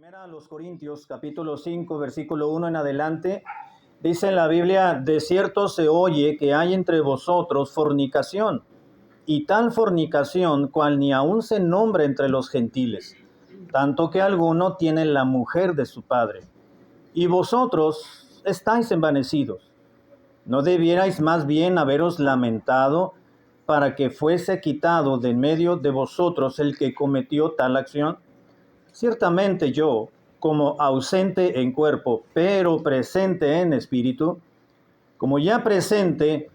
Primera a los Corintios, capítulo 5, versículo 1 en adelante, dice en la Biblia: de cierto se oye que hay entre vosotros fornicación, y tal fornicación cual ni aun se nombra entre los gentiles, tanto que alguno tiene la mujer de su padre. Y vosotros estáis envanecidos. ¿No debierais más bien haberos lamentado para que fuese quitado de en medio de vosotros el que cometió tal acción? Ciertamente yo, como ausente en cuerpo, pero presente en espíritu, como presente,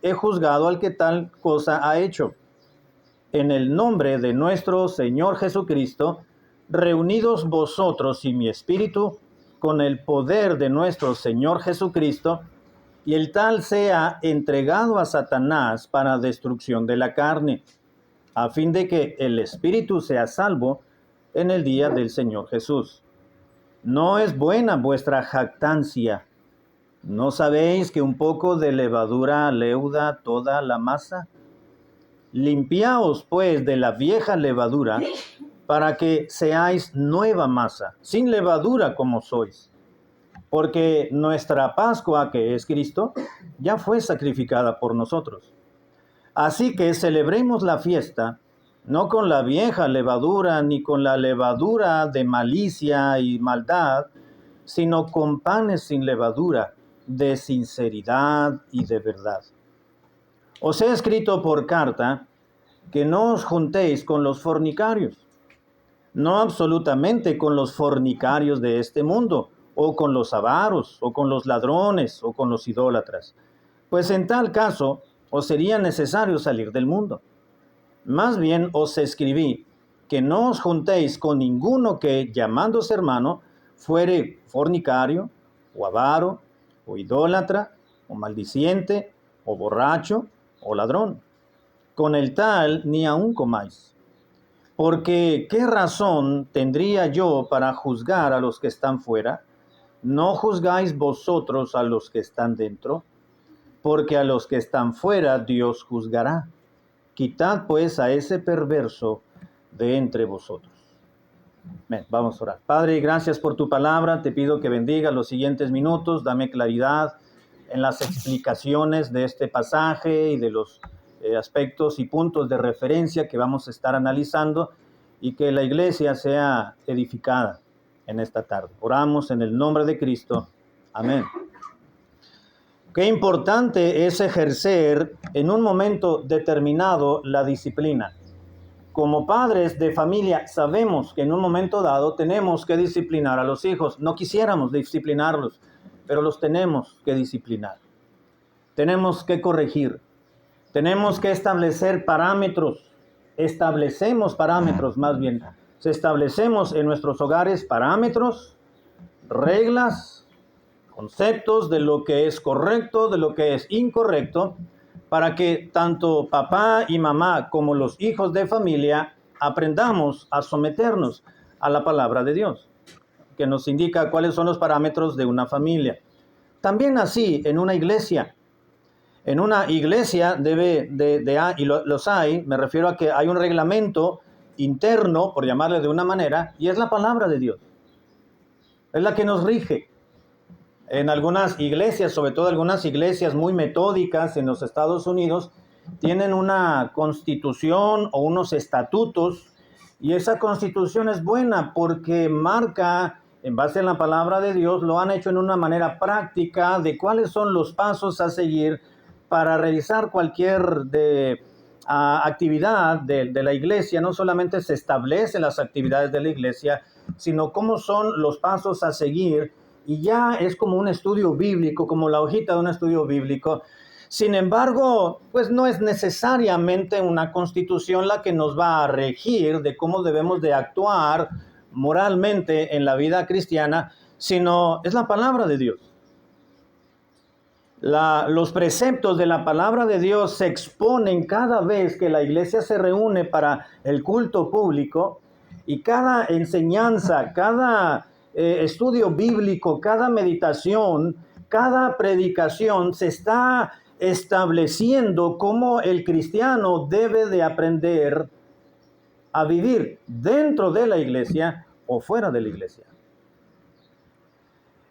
he juzgado al que tal cosa ha hecho. En el nombre de nuestro Señor Jesucristo, reunidos vosotros y mi espíritu, con el poder de nuestro Señor Jesucristo, y el tal sea entregado a Satanás para destrucción de la carne, a fin de que el espíritu sea salvo en el día del Señor Jesús. No es buena vuestra jactancia. ¿No sabéis que un poco de levadura leuda toda la masa? Limpiaos pues de la vieja levadura, para que seáis nueva masa, sin levadura como sois. Porque nuestra Pascua, que es Cristo, ya fue sacrificada por nosotros. Así que celebremos la fiesta, no con la vieja levadura, ni con la levadura de malicia y maldad, sino con panes sin levadura, de sinceridad y de verdad. Os he escrito por carta que no os juntéis con los fornicarios, no absolutamente con los fornicarios de este mundo, o con los avaros, o con los ladrones, o con los idólatras, pues en tal caso os sería necesario salir del mundo. Más bien os escribí que no os juntéis con ninguno que, llamándose hermano, fuere fornicario, o avaro, o idólatra, o maldiciente, o borracho, o ladrón. Con el tal ni aun comáis. Porque ¿qué razón tendría yo para juzgar a los que están fuera? ¿No juzgáis vosotros a los que están dentro? Porque a los que están fuera Dios juzgará. Quitad pues a ese perverso de entre vosotros. Bien, vamos a orar. Padre, gracias por tu palabra. Te pido que bendiga los siguientes minutos. Dame claridad en las explicaciones de este pasaje y de los aspectos y puntos de referencia que vamos a estar analizando, y que la iglesia sea edificada en esta tarde. Oramos en el nombre de Cristo. Amén. Qué importante es ejercer en un momento determinado la disciplina. Como padres de familia sabemos que en un momento dado tenemos que disciplinar a los hijos. No quisiéramos disciplinarlos, pero los tenemos que disciplinar. Tenemos que corregir. Tenemos que establecer parámetros. Establecemos parámetros más bien. Establecemos en nuestros hogares parámetros, reglas, conceptos de lo que es correcto, de lo que es incorrecto, para que tanto papá y mamá como los hijos de familia aprendamos a someternos a la palabra de Dios, que nos indica cuáles son los parámetros de una familia. También así en una iglesia. En una iglesia los hay, me refiero a que hay un reglamento interno, por llamarle de una manera, y es la palabra de Dios. Es la que nos rige. En algunas iglesias, sobre todo algunas iglesias muy metódicas en los Estados Unidos, tienen una constitución o unos estatutos, y esa constitución es buena porque marca, en base a la palabra de Dios, lo han hecho en una manera práctica de cuáles son los pasos a seguir para realizar cualquier actividad de la iglesia. No solamente se establecen las actividades de la iglesia, sino cómo son los pasos a seguir. Y ya es como un estudio bíblico, como la hojita de un estudio bíblico. Sin embargo, pues no es necesariamente una constitución la que nos va a regir de cómo debemos de actuar moralmente en la vida cristiana, sino es la palabra de Dios. Los preceptos de la palabra de Dios se exponen cada vez que la iglesia se reúne para el culto público, y cada enseñanza, cada estudio bíblico, cada meditación, cada predicación se está estableciendo cómo el cristiano debe de aprender a vivir dentro de la iglesia o fuera de la iglesia.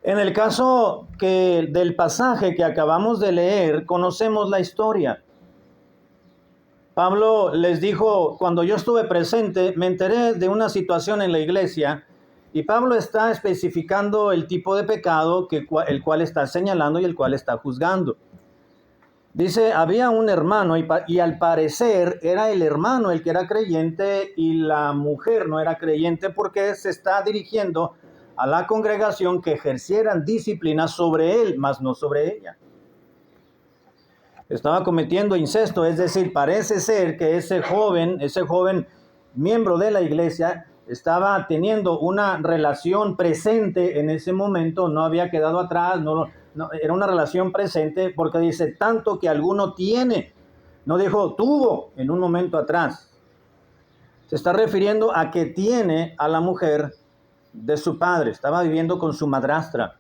En el caso del pasaje que acabamos de leer, conocemos la historia. Pablo les dijo, cuando yo estuve presente, me enteré de una situación en la iglesia, y Pablo está especificando el tipo de pecado el cual está señalando y el cual está juzgando. Dice, había un hermano y al parecer era el hermano el que era creyente y la mujer no era creyente, porque se está dirigiendo a la congregación que ejercieran disciplina sobre él, mas no sobre ella. Estaba cometiendo incesto, es decir, parece ser que ese joven miembro de la iglesia estaba teniendo una relación presente en ese momento, no había quedado atrás, no, era una relación presente, porque dice, tanto que alguno tiene, no dijo tuvo en un momento atrás. Se está refiriendo a que tiene a la mujer de su padre, estaba viviendo con su madrastra.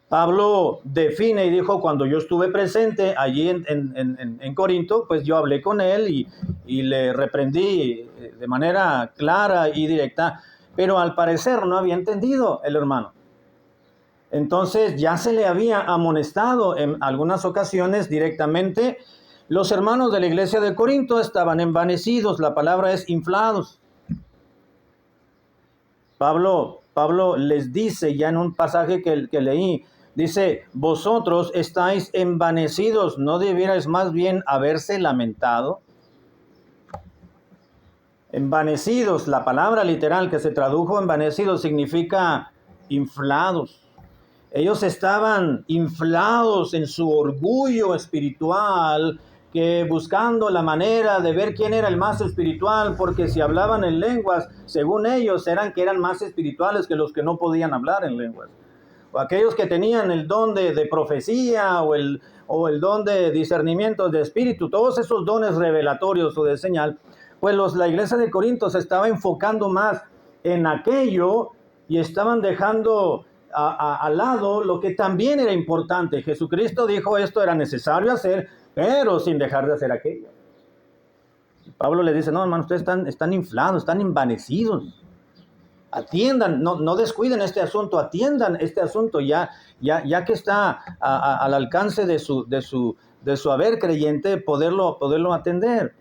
Pablo define y dijo, cuando yo estuve presente allí en Corinto, pues yo hablé con él y le reprendí de manera clara y directa, pero al parecer no había entendido el hermano. Entonces ya se le había amonestado en algunas ocasiones directamente. Los hermanos de la iglesia de Corinto estaban envanecidos, la palabra es inflados. Pablo les dice ya en un pasaje que leí, dice, vosotros estáis envanecidos, ¿no debierais más bien haberse lamentado? Envanecidos, la palabra literal que se tradujo envanecidos significa inflados. Ellos estaban inflados en su orgullo espiritual, que buscando la manera de ver quién era el más espiritual, porque si hablaban en lenguas, según ellos, eran más espirituales que los que no podían hablar en lenguas. O aquellos que tenían el don de profecía o el don de discernimiento de espíritu, todos esos dones revelatorios o de señal, pues la iglesia de Corinto se estaba enfocando más en aquello y estaban dejando al lado lo que también era importante. Jesucristo dijo esto era necesario hacer, pero sin dejar de hacer aquello. Y Pablo le dice, no, hermano, ustedes están inflados, están envanecidos. Atiendan, no descuiden este asunto, atiendan este asunto ya que está al alcance de su haber creyente, poderlo atender.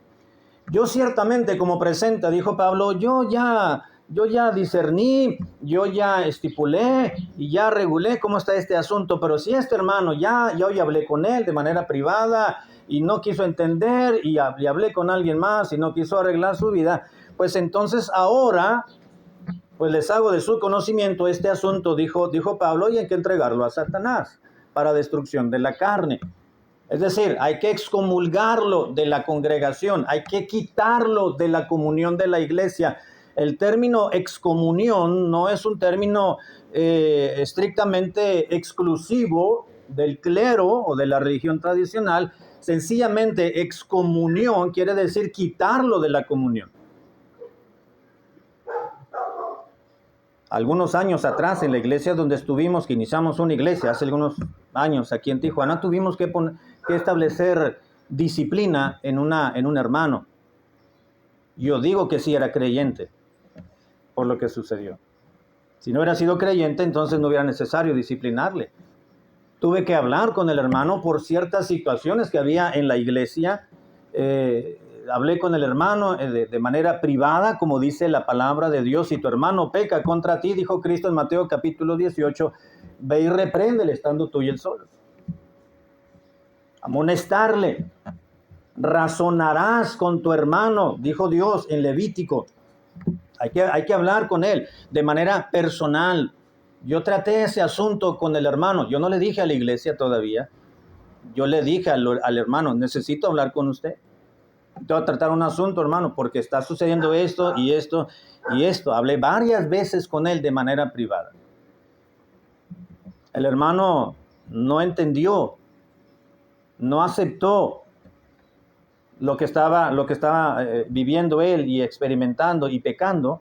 Yo ciertamente, como presenta, dijo Pablo, yo ya discerní, yo ya estipulé y ya regulé cómo está este asunto, pero si este hermano yo ya hablé con él de manera privada y no quiso entender y hablé con alguien más y no quiso arreglar su vida, pues entonces ahora pues les hago de su conocimiento este asunto, dijo Pablo, y hay que entregarlo a Satanás para destrucción de la carne. Es decir, hay que excomulgarlo de la congregación, hay que quitarlo de la comunión de la iglesia. El término excomunión no es un término estrictamente exclusivo del clero o de la religión tradicional. Sencillamente, excomunión quiere decir quitarlo de la comunión. Algunos años atrás, en la iglesia donde estuvimos, que iniciamos una iglesia hace algunos años aquí en Tijuana, tuvimos que establecer disciplina en un hermano. Yo digo que sí era creyente por lo que sucedió. Si no hubiera sido creyente, entonces no hubiera necesario disciplinarle. Tuve que hablar con el hermano por ciertas situaciones que había en la iglesia. Hablé con el hermano de manera privada, como dice la palabra de Dios. Si tu hermano peca contra ti, dijo Cristo en Mateo capítulo 18, ve y repréndele estando tú y él solos. Amonestarle. Razonarás con tu hermano, dijo Dios en Levítico. Hay que hablar con él de manera personal. Yo traté ese asunto con el hermano. Yo no le dije a la iglesia todavía. Yo le dije al hermano, necesito hablar con usted. Te voy a tratar un asunto, hermano, porque está sucediendo esto y esto y esto. Hablé varias veces con él de manera privada. El hermano no entendió, no aceptó lo que estaba viviendo él y experimentando y pecando.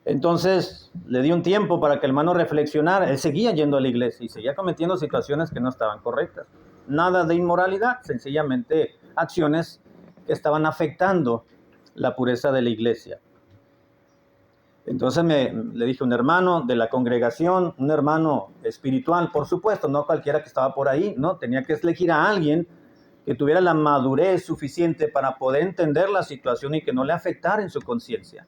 Entonces le di un tiempo para que el hermano reflexionara. Él seguía yendo a la iglesia y seguía cometiendo situaciones que no estaban correctas. Nada de inmoralidad, sencillamente acciones que estaban afectando la pureza de la iglesia. Entonces le dije, un hermano de la congregación, un hermano espiritual, por supuesto, no cualquiera que estaba por ahí, ¿no? Tenía que elegir a alguien que tuviera la madurez suficiente para poder entender la situación y que no le afectara en su conciencia.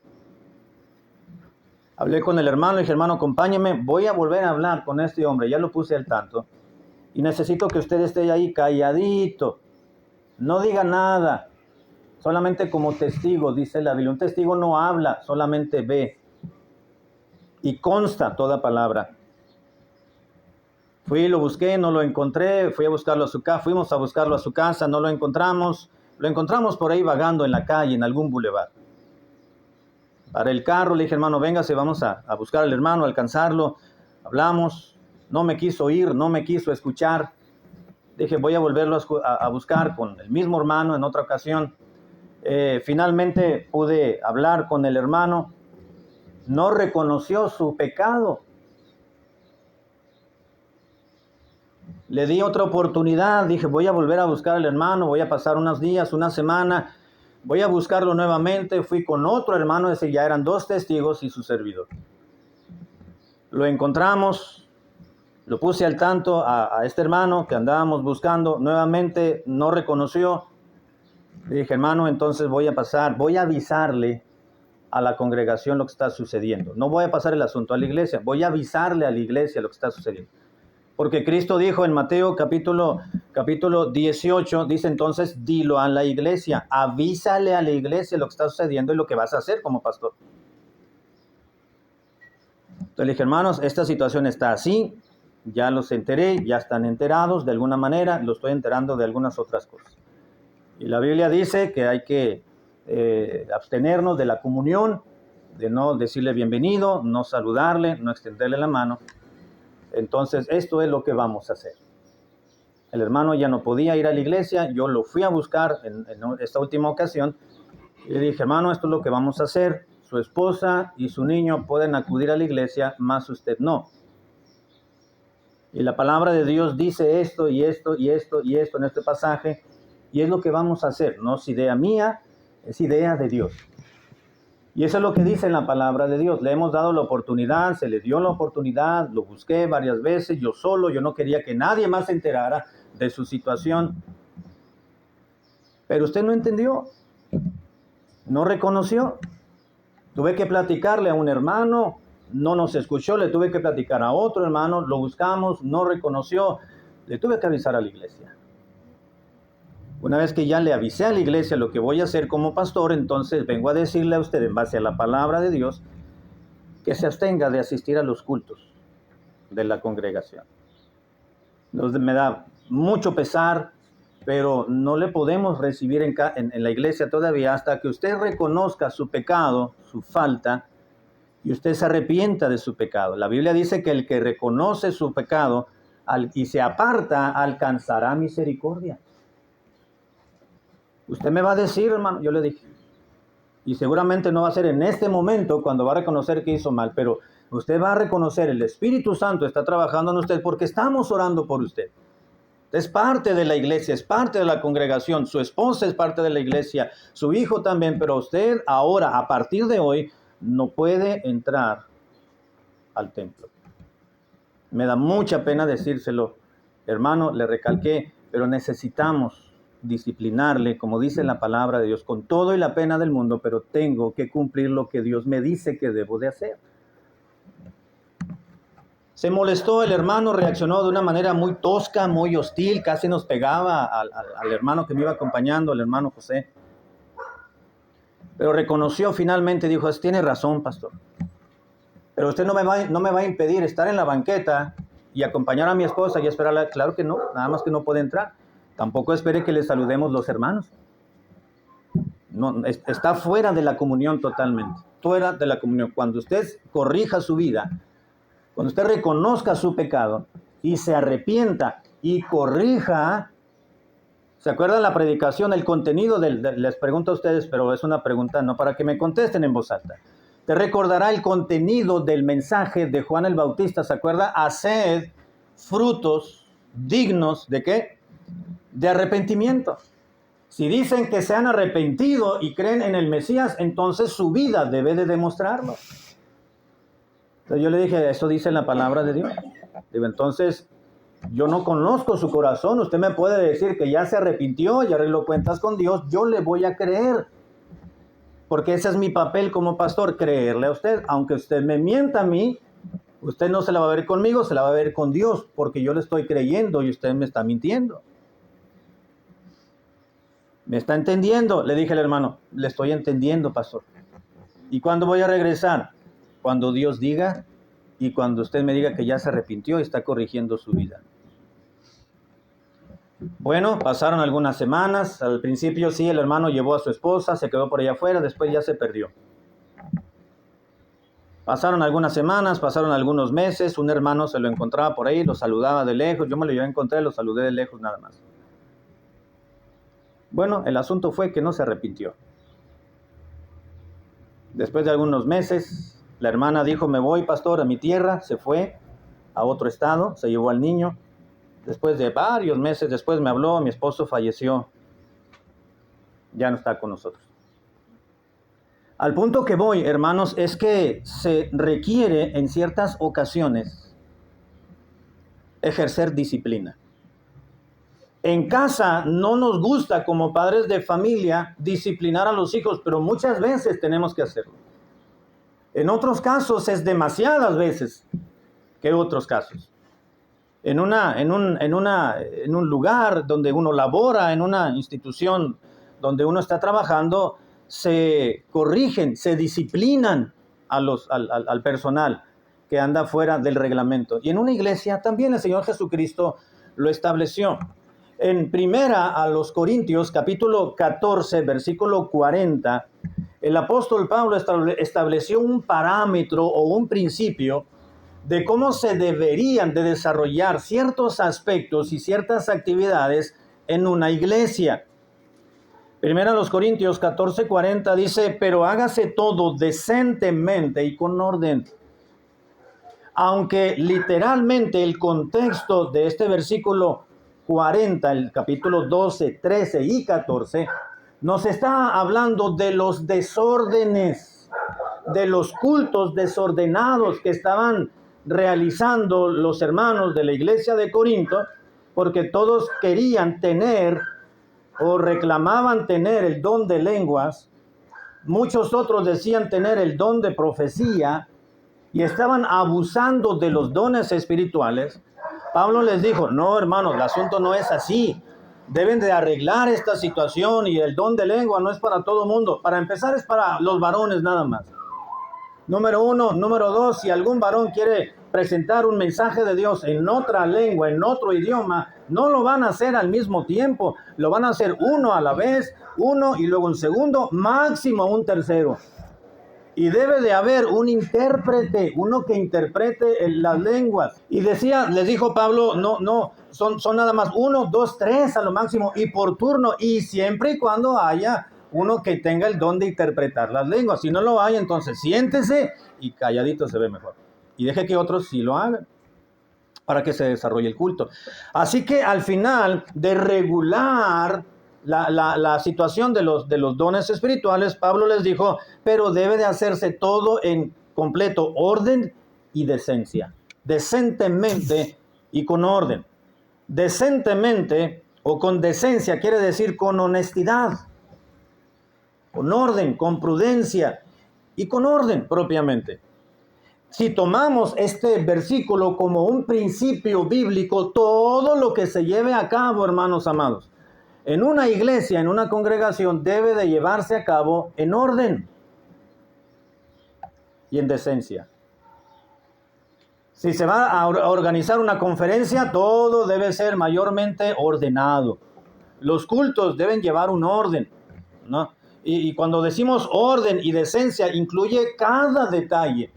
Hablé con el hermano y dije, hermano, acompáñeme, voy a volver a hablar con este hombre, ya lo puse al tanto, y necesito que usted esté ahí calladito, no diga nada, solamente como testigo, dice la Biblia. Un testigo no habla, solamente ve, y consta toda palabra. Fui y lo busqué, no lo encontré, fuimos a buscarlo a su casa, no lo encontramos por ahí vagando en la calle, en algún bulevar. Paré el carro, le dije, hermano, véngase, vamos a buscar al hermano, a alcanzarlo. Hablamos, no me quiso ir, no me quiso escuchar. Dije, voy a volverlo a buscar con el mismo hermano en otra ocasión. Finalmente pude hablar con el hermano. No reconoció su pecado. Le di otra oportunidad, dije, voy a volver a buscar al hermano, voy a pasar unos días, una semana, voy a buscarlo nuevamente. Fui con otro hermano, ese ya eran 2 testigos y su servidor. Lo encontramos, lo puse al tanto a este hermano que andábamos buscando, nuevamente no reconoció. Le dije, hermano, entonces voy a avisarle a la congregación lo que está sucediendo. No voy a pasar el asunto a la iglesia, voy a avisarle a la iglesia lo que está sucediendo. Porque Cristo dijo en Mateo capítulo 18, dice entonces, dilo a la iglesia, avísale a la iglesia lo que está sucediendo y lo que vas a hacer como pastor. Entonces le dije, hermanos, esta situación está así, ya los enteré, ya están enterados de alguna manera, los estoy enterando de algunas otras cosas. Y la Biblia dice que hay que abstenernos de la comunión, de no decirle bienvenido, no saludarle, no extenderle la mano. Entonces, esto es lo que vamos a hacer. El hermano ya no podía ir a la iglesia, yo lo fui a buscar en esta última ocasión y le dije, hermano, esto es lo que vamos a hacer. Su esposa y su niño pueden acudir a la iglesia, más usted no. Y la palabra de Dios dice esto y esto y esto y esto en este pasaje, y es lo que vamos a hacer. No es idea mía, es idea de Dios. Y eso es lo que dice en la palabra de Dios. Le hemos dado la oportunidad, se le dio la oportunidad, lo busqué varias veces, yo solo, yo no quería que nadie más se enterara de su situación. Pero usted no entendió, no reconoció. Tuve que platicarle a un hermano, no nos escuchó, le tuve que platicar a otro hermano, lo buscamos, no reconoció, le tuve que avisar a la iglesia. Una vez que ya le avisé a la iglesia lo que voy a hacer como pastor, entonces vengo a decirle a usted, en base a la palabra de Dios, que se abstenga de asistir a los cultos de la congregación. Me da mucho pesar, pero no le podemos recibir en la iglesia todavía hasta que usted reconozca su pecado, su falta, y usted se arrepienta de su pecado. La Biblia dice que el que reconoce su pecado y se aparta alcanzará misericordia. Usted me va a decir, hermano, yo le dije, y seguramente no va a ser en este momento cuando va a reconocer que hizo mal, pero usted va a reconocer, el Espíritu Santo está trabajando en usted porque estamos orando por usted. Es parte de la iglesia, es parte de la congregación, su esposa es parte de la iglesia, su hijo también, pero usted ahora, a partir de hoy, no puede entrar al templo. Me da mucha pena decírselo, hermano, le recalqué, pero necesitamos disciplinarle, como dice la palabra de Dios, con todo y la pena del mundo, pero tengo que cumplir lo que Dios me dice que debo de hacer. Se molestó el hermano, reaccionó de una manera muy tosca, muy hostil, casi nos pegaba al hermano que me iba acompañando, al hermano José. Pero reconoció finalmente, dijo, tiene razón, pastor. Pero usted no me va a impedir estar en la banqueta y acompañar a mi esposa y esperarla. Claro que no, nada más que no puede entrar. Tampoco espere que le saludemos los hermanos. No, está fuera de la comunión totalmente. Fuera de la comunión. Cuando usted corrija su vida, cuando usted reconozca su pecado y se arrepienta y corrija, ¿se acuerdan la predicación? El contenido les pregunto a ustedes, pero es una pregunta no para que me contesten en voz alta. Te recordará el contenido del mensaje de Juan el Bautista, ¿se acuerda? Haced frutos dignos, ¿de qué? De arrepentimiento. Si dicen que se han arrepentido y creen en el Mesías, entonces su vida debe de demostrarlo. Entonces yo le dije, eso dice la palabra de Dios. Digo, entonces, yo no conozco su corazón. Usted me puede decir que ya se arrepintió y arregló cuentas con Dios. Yo le voy a creer. Porque ese es mi papel como pastor, creerle a usted. Aunque usted me mienta a mí, usted no se la va a ver conmigo, se la va a ver con Dios. Porque yo le estoy creyendo y usted me está mintiendo. ¿Me está entendiendo? Le dije al hermano, le estoy entendiendo, pastor. ¿Y cuándo voy a regresar? Cuando Dios diga y cuando usted me diga que ya se arrepintió y está corrigiendo su vida. Bueno, pasaron algunas semanas. Al principio sí, el hermano llevó a su esposa, se quedó por allá afuera, después ya se perdió. Pasaron algunas semanas, pasaron algunos meses, un hermano se lo encontraba por ahí, lo saludaba de lejos, yo me lo encontré, lo saludé de lejos nada más. Bueno, el asunto fue que no se arrepintió. Después de algunos meses, la hermana dijo, me voy, pastor, a mi tierra. Se fue a otro estado, se llevó al niño. Después de varios meses, después me habló, mi esposo falleció. Ya no está con nosotros. Al punto que voy, hermanos, es que se requiere en ciertas ocasiones ejercer disciplina. En casa no nos gusta como padres de familia disciplinar a los hijos, pero muchas veces tenemos que hacerlo. En otros casos es demasiadas veces que otros casos. En un lugar donde uno labora, en una institución donde uno está trabajando, se corrigen, se disciplinan al personal que anda fuera del reglamento. Y en una iglesia también el Señor Jesucristo lo estableció. En primera a los Corintios, capítulo 14, versículo 40, el apóstol Pablo estableció un parámetro o un principio de cómo se deberían de desarrollar ciertos aspectos y ciertas actividades en una iglesia. Primera a los Corintios 14, 40 dice, pero hágase todo decentemente y con orden. Aunque literalmente el contexto de este versículo 40, el capítulo 12, 13 y 14, nos está hablando de los desórdenes, de los cultos desordenados que estaban realizando los hermanos de la iglesia de Corinto, porque todos querían tener o reclamaban tener el don de lenguas, muchos otros decían tener el don de profecía y estaban abusando de los dones espirituales. Pablo les dijo, no hermanos, el asunto no es así. Deben de arreglar esta situación y el don de lengua no es para todo mundo. Para empezar es para los varones nada más. Número 1. Número 2, si algún varón quiere presentar un mensaje de Dios en otra lengua, en otro idioma, no lo van a hacer al mismo tiempo. Lo van a hacer uno a la vez, uno y luego un segundo, máximo un tercero. Y debe de haber un intérprete, uno que interprete las lenguas. Y les dijo Pablo, son nada más 1, 2, 3 a lo máximo, y por turno, y siempre y cuando haya uno que tenga el don de interpretar las lenguas. Si no lo hay, entonces siéntese y calladito se ve mejor. Y deje que otros sí lo hagan, para que se desarrolle el culto. Así que al final de regular la situación de los dones espirituales, Pablo les dijo, pero debe de hacerse todo en completo orden y decencia. Decentemente y con orden. Decentemente o con decencia quiere decir con honestidad, con orden, con prudencia y con orden propiamente. Si tomamos este versículo como un principio bíblico, todo lo que se lleve a cabo, hermanos amados, en una iglesia, en una congregación, debe de llevarse a cabo en orden y en decencia. Si se va a organizar una conferencia, todo debe ser mayormente ordenado. Los cultos deben llevar un orden, ¿no? Y cuando decimos orden y decencia, incluye cada detalle.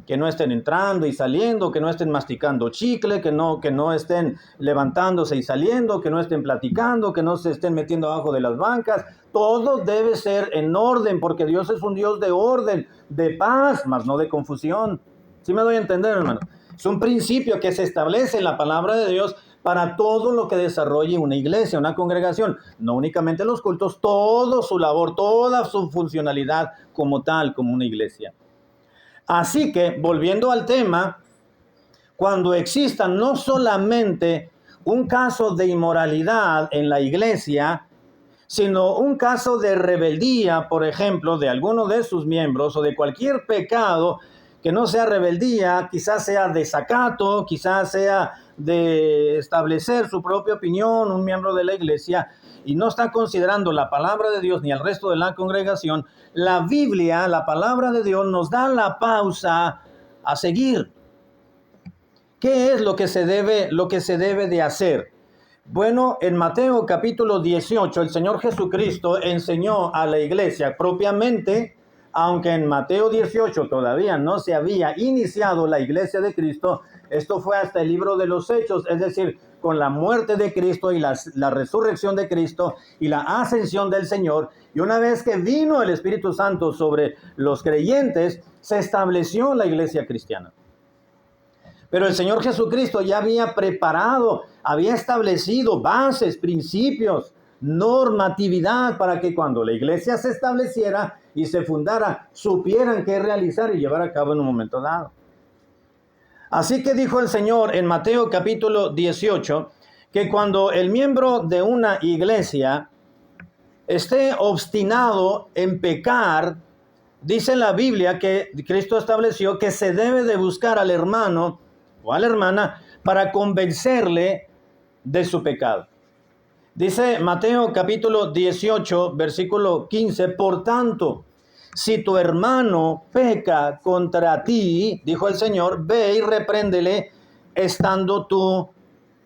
Que no estén entrando y saliendo, que no estén masticando chicle, que no estén levantándose y saliendo, que no estén platicando, que no se estén metiendo abajo de las bancas. Todo debe ser en orden, porque Dios es un Dios de orden, de paz, mas no de confusión. ¿Sí me doy a entender, hermano? Es un principio que se establece en la palabra de Dios para todo lo que desarrolle una iglesia, una congregación. No únicamente los cultos, toda su labor, toda su funcionalidad como tal, como una iglesia. Así que, volviendo al tema, cuando exista no solamente un caso de inmoralidad en la iglesia, sino un caso de rebeldía, por ejemplo, de alguno de sus miembros o de cualquier pecado que no sea rebeldía, quizás sea desacato, quizás sea de establecer su propia opinión, un miembro de la iglesia, y no está considerando la palabra de Dios ni el resto de la congregación, la Biblia, la palabra de Dios, nos da la pausa a seguir. ¿Qué es lo que se debe de hacer? Bueno, en Mateo capítulo 18, el Señor Jesucristo enseñó a la iglesia propiamente, aunque en Mateo 18 todavía no se había iniciado la iglesia de Cristo. Esto fue hasta el libro de los Hechos, es decir, con la muerte de Cristo y la resurrección de Cristo y la ascensión del Señor. Y una vez que vino el Espíritu Santo sobre los creyentes, se estableció la iglesia cristiana. Pero el Señor Jesucristo ya había preparado, había establecido bases, principios, normatividad para que cuando la iglesia se estableciera y se fundara, supieran qué realizar y llevar a cabo en un momento dado. Así que dijo el Señor en Mateo capítulo 18, que cuando el miembro de una iglesia esté obstinado en pecar, dice la Biblia que Cristo estableció que se debe de buscar al hermano o a la hermana para convencerle de su pecado. Dice Mateo capítulo 18, versículo 15, por tanto, si tu hermano peca contra ti, dijo el Señor, ve y repréndele estando tú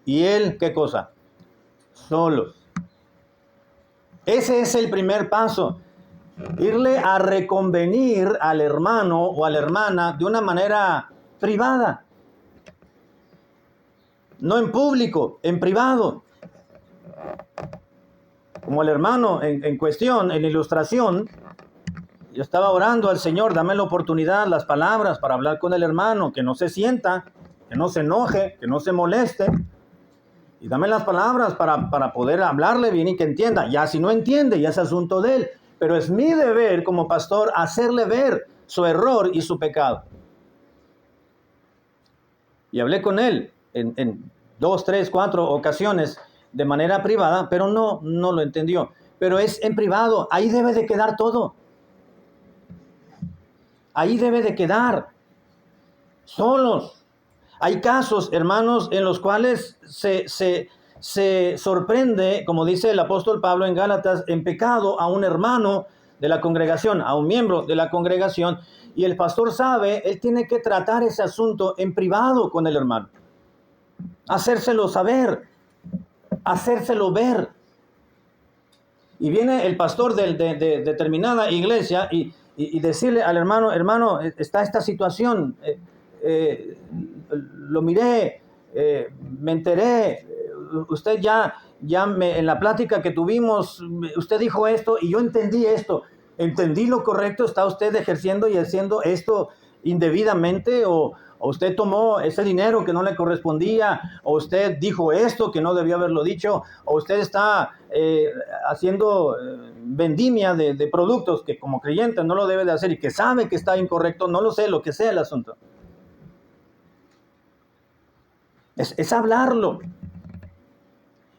y él, ¿qué cosa? Solos. Ese es el primer paso. Irle a reconvenir al hermano o a la hermana de una manera privada. No en público, en privado. Como el hermano en cuestión, en ilustración, yo estaba orando al Señor, dame la oportunidad, las palabras para hablar con el hermano, que no se sienta, que no se enoje, que no se moleste. Y dame las palabras para poder hablarle bien y que entienda. Ya si no entiende, ya es asunto de él. Pero es mi deber como pastor hacerle ver su error y su pecado. Y hablé con él en 2, 3, 4 ocasiones de manera privada, pero no lo entendió. Pero es en privado, ahí debe de quedar todo. Ahí debe de quedar, solos. Hay casos, hermanos, en los cuales se sorprende, como dice el apóstol Pablo en Gálatas, en pecado a un hermano de la congregación, a un miembro de la congregación, y el pastor sabe, él tiene que tratar ese asunto en privado con el hermano. Hacérselo saber, hacérselo ver. Y viene el pastor de determinada iglesia y decirle al hermano, hermano, está esta situación, lo miré, me enteré, usted en la plática que tuvimos, usted dijo esto y yo entendí esto. ¿Entendí lo correcto? ¿Está usted ejerciendo y haciendo esto indebidamente? ¿O usted tomó ese dinero que no le correspondía? ¿O usted dijo esto que no debió haberlo dicho? ¿O usted está haciendo vendimia de productos que como creyente no lo debe de hacer y que sabe que está incorrecto? No lo sé, lo que sea el asunto. Es hablarlo.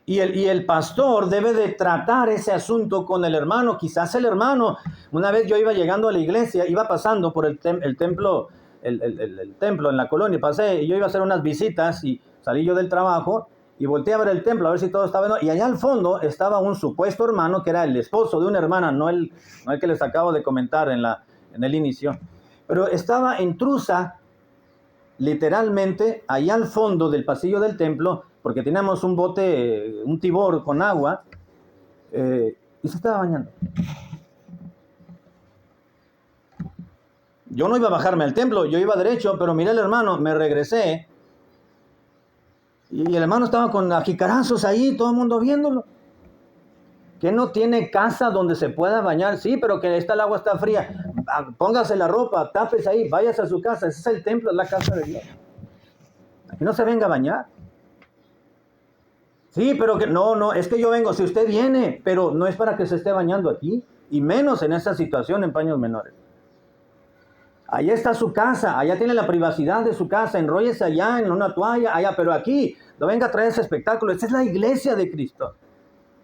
Y el pastor debe de tratar ese asunto con el hermano. Quizás el hermano, una vez yo iba llegando a la iglesia, iba pasando por el templo en la colonia, pasé y yo iba a hacer unas visitas y salí yo del trabajo y volteé a ver el templo a ver si todo estaba bien. Y allá al fondo estaba un supuesto hermano que era el esposo de una hermana, no el que les acabo de comentar en el inicio, pero estaba en trusa, literalmente, allá al fondo del pasillo del templo, porque teníamos un bote, un tibor con agua, y se estaba bañando. Yo no iba a bajarme al templo, yo iba derecho, pero miré al hermano, me regresé, y el hermano estaba con jicarazos ahí, todo el mundo viéndolo. ¿Que no tiene casa donde se pueda bañar? Sí, pero que el agua está fría. Póngase la ropa, tápese ahí, váyase a su casa. Ese es el templo, es la casa de Dios. Aquí no se venga a bañar. Sí, pero que no, es que yo vengo, si usted viene, pero no es para que se esté bañando aquí, y menos en esta situación en paños menores. Allá está su casa, allá tiene la privacidad de su casa, enróllese allá en una toalla, allá, pero aquí no venga a traer ese espectáculo. Esta es la iglesia de Cristo.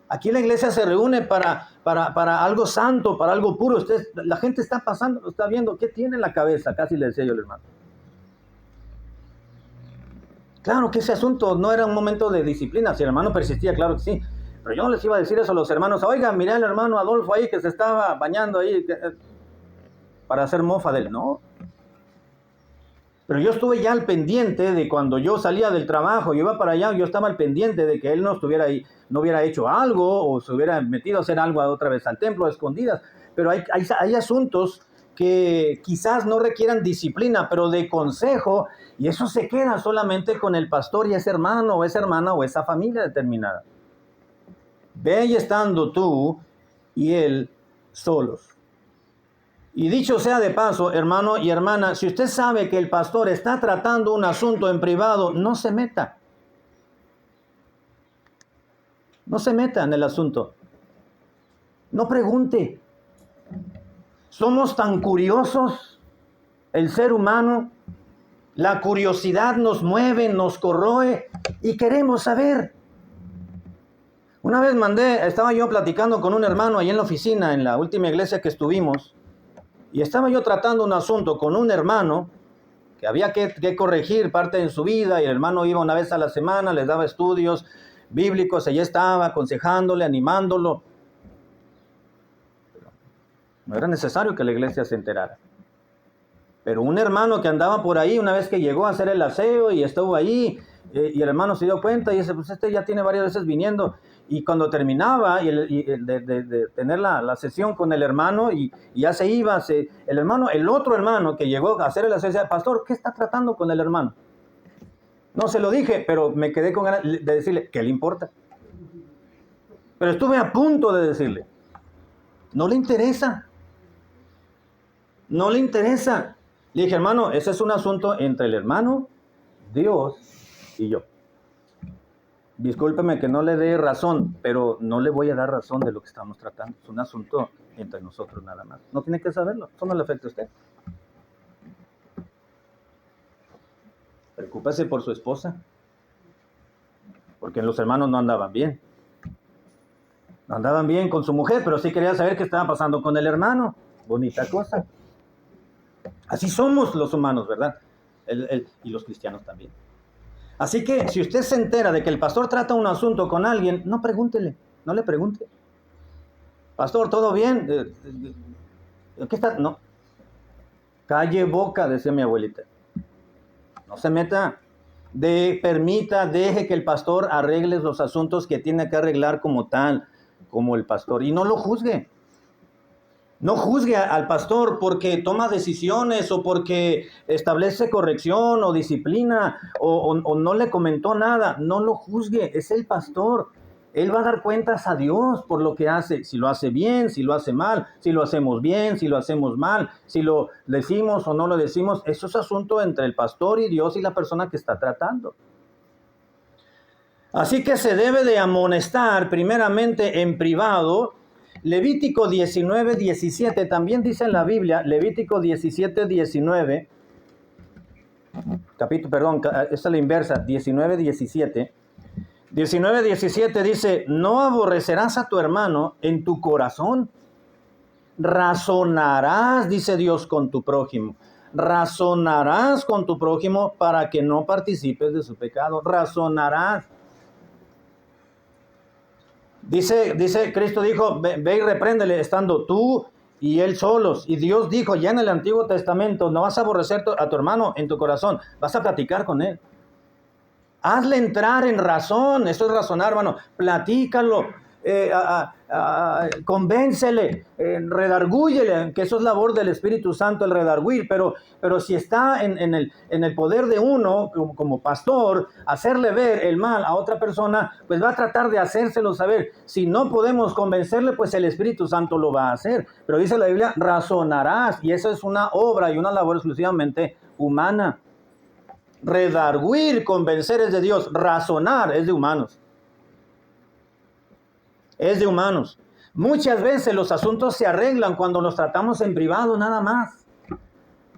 Aquí la iglesia se reúne para algo santo, para algo puro. La gente está pasando, lo está viendo. ¿Qué tiene en la cabeza? Casi le decía yo al hermano. Claro que ese asunto no era un momento de disciplina. Si el hermano persistía, claro que sí. Pero yo no les iba a decir eso a los hermanos. Oigan, mirá al hermano Adolfo ahí que se estaba bañando ahí para hacer mofa de él. No. Pero yo estuve ya al pendiente de cuando yo salía del trabajo, yo iba para allá, yo estaba al pendiente de que él no estuviera ahí, no hubiera hecho algo o se hubiera metido a hacer algo otra vez al templo a escondidas. Pero hay asuntos que quizás no requieran disciplina, pero de consejo, y eso se queda solamente con el pastor y ese hermano o esa hermana o esa familia determinada. Ve y estando tú y él solos. Y dicho sea de paso, hermano y hermana, si usted sabe que el pastor está tratando un asunto en privado, no se meta. No se meta en el asunto. No pregunte. Somos tan curiosos, el ser humano, la curiosidad nos mueve, nos corroe y queremos saber. Una vez estaba yo platicando con un hermano ahí en la oficina, en la última iglesia que estuvimos, y estaba yo tratando un asunto con un hermano que había que corregir parte de su vida, y el hermano iba una vez a la semana, les daba estudios bíblicos, allí estaba aconsejándole, animándolo. No era necesario que la iglesia se enterara. Pero un hermano que andaba por ahí, una vez que llegó a hacer el aseo y estuvo ahí, y el hermano se dio cuenta y dice, pues este ya tiene varias veces viniendo. Y cuando terminaba de tener la sesión con el hermano y ya se iba, el otro hermano que llegó a hacer el aseo decía, pastor, ¿qué está tratando con el hermano? No se lo dije, pero me quedé con ganas de decirle, ¿qué le importa? Pero estuve a punto de decirle, no le interesa. No le interesa. Le dije, hermano, ese es un asunto entre el hermano, Dios y yo. Discúlpeme que no le dé razón, pero no le voy a dar razón de lo que estamos tratando. Es un asunto entre nosotros nada más. No tiene que saberlo, eso no le afecta a usted. Preocúpese por su esposa, porque los hermanos no andaban bien. No andaban bien con su mujer, pero sí quería saber qué estaba pasando con el hermano. Bonita cosa. Así somos los humanos, ¿verdad? Y los cristianos también. Así que si usted se entera de que el pastor trata un asunto con alguien, no pregúntele, no le pregunte. Pastor, ¿todo bien? ¿Qué está? No. Calle boca, decía mi abuelita. No se meta. Deje que el pastor arregle los asuntos que tiene que arreglar como tal, como el pastor. Y no lo juzgue. No juzgue al pastor porque toma decisiones o porque establece corrección o disciplina o no le comentó nada. No lo juzgue, es el pastor. Él va a dar cuentas a Dios por lo que hace. Si lo hace bien, si lo hace mal, si lo hacemos bien, si lo hacemos mal, si lo decimos o no lo decimos. Eso es asunto entre el pastor y Dios y la persona que está tratando. Así que se debe de amonestar primeramente en privado. Levítico 19:17 también dice en la Biblia, Levítico 17:19, esta es la inversa, 19:17. 19:17 dice, no aborrecerás a tu hermano en tu corazón, razonarás, dice Dios, con tu prójimo. Razonarás con tu prójimo para que no participes de su pecado. Razonarás. Dice, Cristo dijo, ve y repréndele estando tú y él solos. Y Dios dijo ya en el Antiguo Testamento, no vas a aborrecer a tu hermano en tu corazón, vas a platicar con él. Hazle entrar en razón, eso es razonar, hermano. Platícalo, convéncele, redargúyele, que eso es labor del Espíritu Santo, el redarguir, pero si está en el poder de uno, como pastor, hacerle ver el mal a otra persona, pues va a tratar de hacérselo saber. Si no podemos convencerle, pues el Espíritu Santo lo va a hacer. Pero dice la Biblia, razonarás, y eso es una obra y una labor exclusivamente humana. Redarguir, convencer es de Dios, razonar es de humanos. es de humanos. Muchas veces los asuntos se arreglan cuando los tratamos en privado nada más.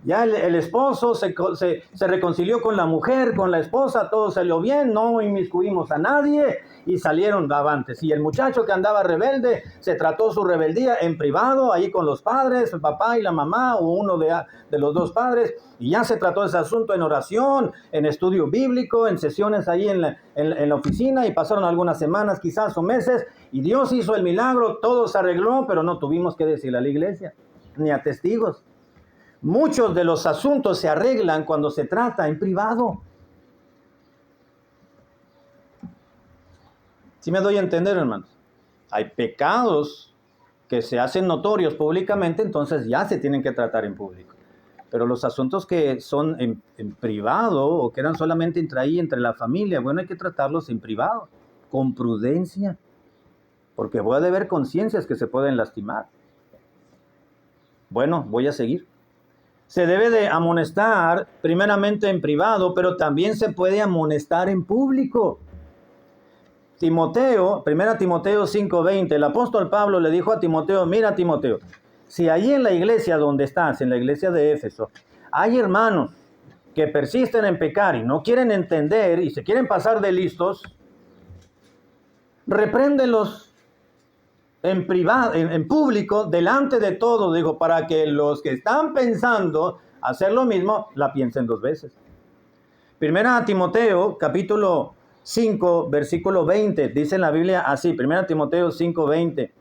Ya el esposo se reconcilió con la mujer, con la esposa, todo salió bien, no inmiscuimos a nadie y salieron avantes. Y el muchacho que andaba rebelde, se trató su rebeldía en privado, ahí con los padres, el papá y la mamá, o uno de los dos padres, y ya se trató ese asunto en oración, en estudio bíblico, en sesiones ahí en la oficina, y pasaron algunas semanas quizás o meses, y Dios hizo el milagro, todo se arregló, pero no tuvimos que decirle a la iglesia, ni a testigos. Muchos de los asuntos se arreglan cuando se trata en privado. ¿Sí me doy a entender, hermanos? Hay pecados que se hacen notorios públicamente, entonces ya se tienen que tratar en público. Pero los asuntos que son en privado o que eran solamente entre la familia, bueno, hay que tratarlos en privado, con prudencia, porque puede haber conciencias que se pueden lastimar. Bueno, voy a seguir. Se debe de amonestar primeramente en privado, pero también se puede amonestar en público. Timoteo, 1 Timoteo 5:20, el apóstol Pablo le dijo a Timoteo, mira Timoteo, si allí en la iglesia donde estás, en la iglesia de Éfeso, hay hermanos que persisten en pecar y no quieren entender y se quieren pasar de listos, repréndelos en privado, en público, delante de todos, digo, para que los que están pensando hacer lo mismo, la piensen dos veces. 1 Timoteo, capítulo 5, versículo 20, dice en la Biblia así, 1 Timoteo 5:20,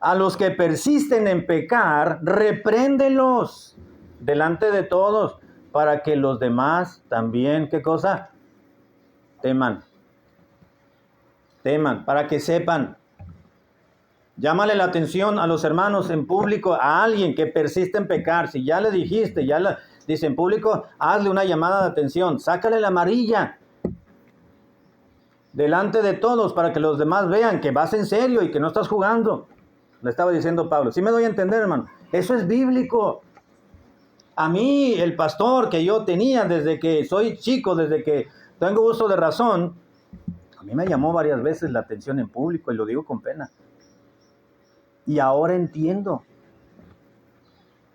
a los que persisten en pecar, repréndelos delante de todos, para que los demás también, ¿qué cosa? Teman, para que sepan. Llámale la atención a los hermanos en público, a alguien que persiste en pecar. Si ya le dijiste, dice en público, hazle una llamada de atención, sácale la amarilla delante de todos para que los demás vean que vas en serio y que no estás jugando. Le estaba diciendo Pablo. ¿Sí me doy a entender, hermano? Eso es bíblico. A mí, el pastor que yo tenía desde que soy chico, desde que tengo uso de razón, a mí me llamó varias veces la atención en público y lo digo con pena. Y ahora entiendo.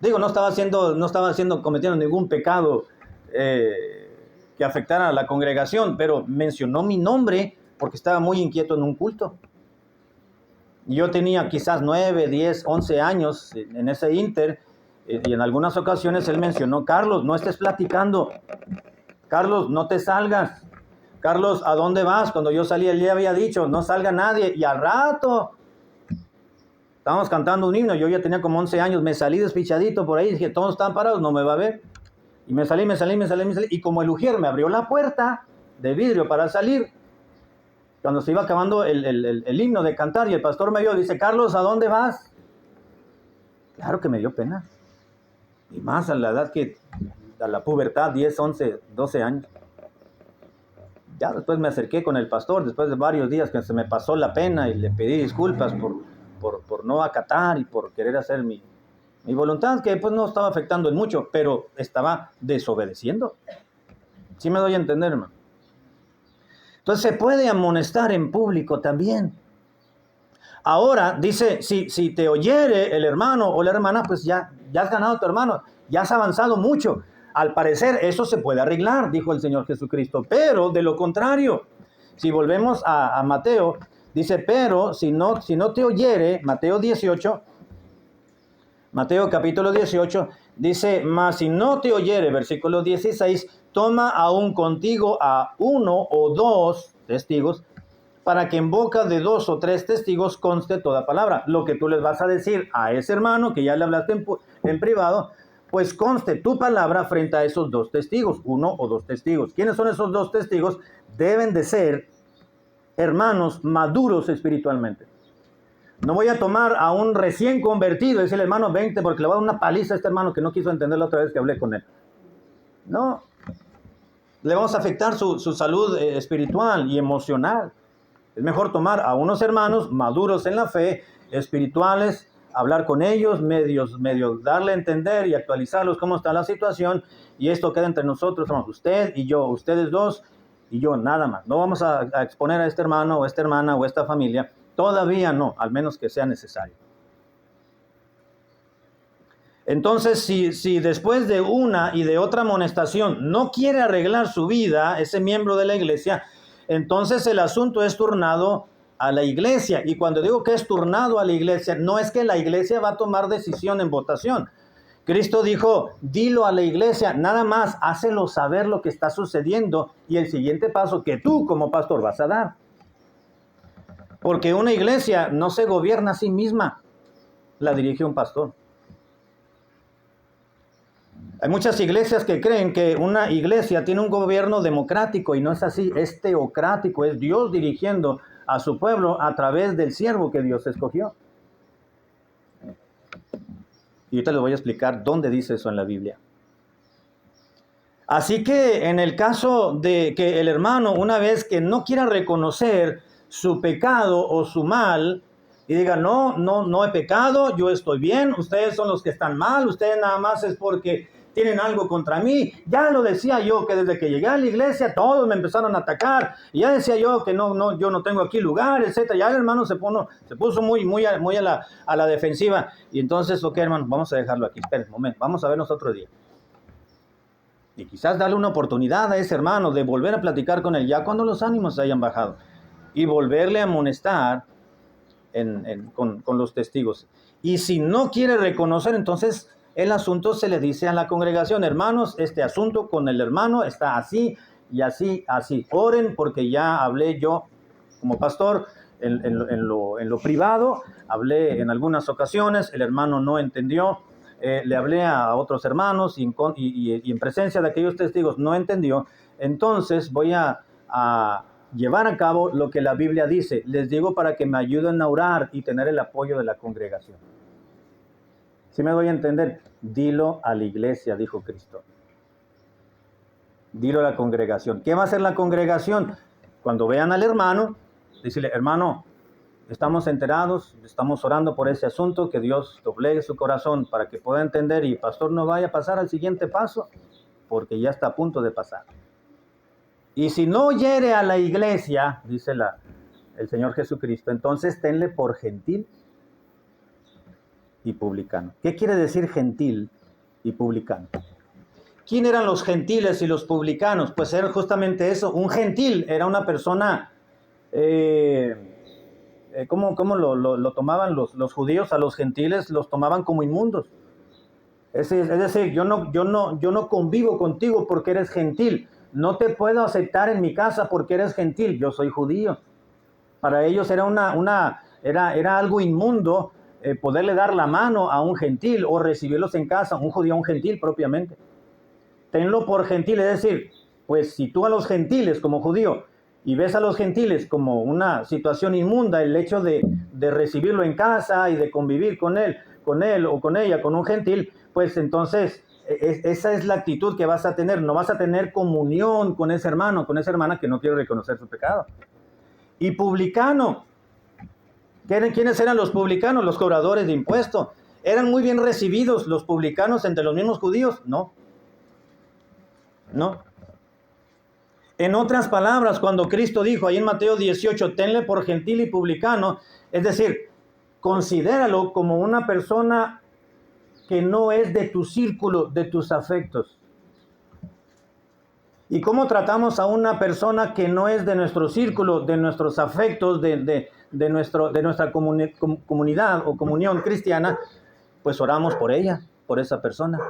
Digo, no estaba cometiendo ningún pecado que afectara a la congregación, pero mencionó mi nombre porque estaba muy inquieto en un culto. Y yo tenía quizás 9, 10, 11 años en ese inter, y en algunas ocasiones él mencionó, Carlos, no estés platicando. Carlos, no te salgas. Carlos, ¿a dónde vas? Cuando yo salí, él ya había dicho, no salga nadie. Y al rato estábamos cantando un himno, yo ya tenía como 11 años, me salí despichadito por ahí, dije, todos están parados, no me va a ver. Y me salí, y como el ujier me abrió la puerta de vidrio para salir, cuando se iba acabando el himno de cantar, y el pastor me vio, dice, Carlos, ¿a dónde vas? Claro que me dio pena. Y más a la edad a la pubertad, 10, 11, 12 años. Ya después me acerqué con el pastor, después de varios días que se me pasó la pena, y le pedí disculpas por no acatar y por querer hacer mi voluntad, que pues no estaba afectando en mucho, pero estaba desobedeciendo. ¿Sí me doy a entender, hermano? Entonces se puede amonestar en público también. Ahora, dice, si te oyere el hermano o la hermana, pues ya has ganado a tu hermano, ya has avanzado mucho. Al parecer eso se puede arreglar, dijo el Señor Jesucristo, pero de lo contrario, si volvemos a Mateo, dice, pero si no te oyere, Mateo capítulo 18, dice, mas si no te oyere, versículo 16, toma aún contigo a 1 o 2 testigos, para que en boca de 2 o 3 testigos conste toda palabra. Lo que tú les vas a decir a ese hermano que ya le hablaste en privado, pues conste tu palabra frente a esos 2 testigos, 1 o 2 testigos. ¿Quiénes son esos 2 testigos? Deben de ser hermanos maduros espiritualmente. No voy a tomar a un recién convertido, es el hermano 20, porque le voy a dar una paliza a este hermano que no quiso entender la otra vez que hablé con él. No, le vamos a afectar su salud espiritual y emocional. Es mejor tomar a unos hermanos maduros en la fe, espirituales, hablar con ellos, medio darle a entender y actualizarlos cómo está la situación, y esto queda entre nosotros, somos usted y yo, ustedes 2 y yo, nada más. No vamos a exponer a este hermano o esta hermana o esta familia Todavía no, al menos que sea necesario. Entonces, si después de una y de otra amonestación no quiere arreglar su vida, ese miembro de la iglesia, entonces el asunto es turnado a la iglesia. Y cuando digo que es turnado a la iglesia, no es que la iglesia va a tomar decisión en votación. Cristo dijo, dilo a la iglesia, nada más, hácelo saber lo que está sucediendo y el siguiente paso que tú como pastor vas a dar. Porque una iglesia no se gobierna a sí misma, la dirige un pastor. Hay muchas iglesias que creen que una iglesia tiene un gobierno democrático y no es así, es teocrático, es Dios dirigiendo a su pueblo a través del siervo que Dios escogió. Y ahorita les voy a explicar dónde dice eso en la Biblia. Así que en el caso de que el hermano, una vez que no quiera reconocer su pecado o su mal, y diga, no he pecado, yo estoy bien, ustedes son los que están mal, ustedes nada más es porque tienen algo contra mí. Ya lo decía yo, que desde que llegué a la iglesia todos me empezaron a atacar, y ya decía yo que yo no tengo aquí lugar, etcétera. Ya el hermano se puso muy a la defensiva, y entonces, ok, hermano, vamos a dejarlo aquí, esperen un momento, vamos a vernos otro día. Y quizás darle una oportunidad a ese hermano de volver a platicar con él, ya cuando los ánimos se hayan bajado, y volverle a amonestar con los testigos. Y si no quiere reconocer, entonces el asunto se le dice a la congregación, hermanos, este asunto con el hermano está así y así, así. Oren, porque ya hablé yo como pastor en lo privado, hablé en algunas ocasiones, el hermano no entendió, le hablé a otros hermanos y en presencia de aquellos testigos no entendió. Entonces voy a llevar a cabo lo que la Biblia dice. Les digo para que me ayuden a orar y tener el apoyo de la congregación. ¿Sí me doy a entender? Dilo a la iglesia, dijo Cristo. Dilo a la congregación. ¿Qué va a hacer la congregación? Cuando vean al hermano, decirle, hermano, estamos enterados, estamos orando por ese asunto, que Dios doblegue su corazón para que pueda entender y pastor no vaya a pasar al siguiente paso, porque ya está a punto de pasar. Y si no hiere a la iglesia, dice el Señor Jesucristo, entonces tenle por gentil y publicano. ¿Qué quiere decir gentil y publicano? ¿Quién eran los gentiles y los publicanos? Pues era justamente eso. Un gentil era una persona, ¿cómo lo tomaban los judíos? A los gentiles los tomaban como inmundos. Es decir, yo no convivo contigo porque eres gentil. No te puedo aceptar en mi casa porque eres gentil. Yo soy judío. Para ellos era era algo inmundo poderle dar la mano a un gentil o recibirlos en casa, un judío, un gentil propiamente. Tenlo por gentil, es decir, pues si tú a los gentiles como judío y ves a los gentiles como una situación inmunda, el hecho de recibirlo en casa y de convivir con él o con ella, con un gentil, pues entonces esa es la actitud que vas a tener. No vas a tener comunión con ese hermano, con esa hermana que no quiere reconocer su pecado. Y publicano. ¿Quiénes eran los publicanos? Los cobradores de impuestos. ¿Eran muy bien recibidos los publicanos entre los mismos judíos? No. En otras palabras, cuando Cristo dijo ahí en Mateo 18, tenle por gentil y publicano, es decir, considéralo como una persona que no es de tu círculo, de tus afectos. ¿Y cómo tratamos a una persona que no es de nuestro círculo, de nuestros afectos, de nuestra comunidad o comunión cristiana? Pues oramos por ella, por esa persona.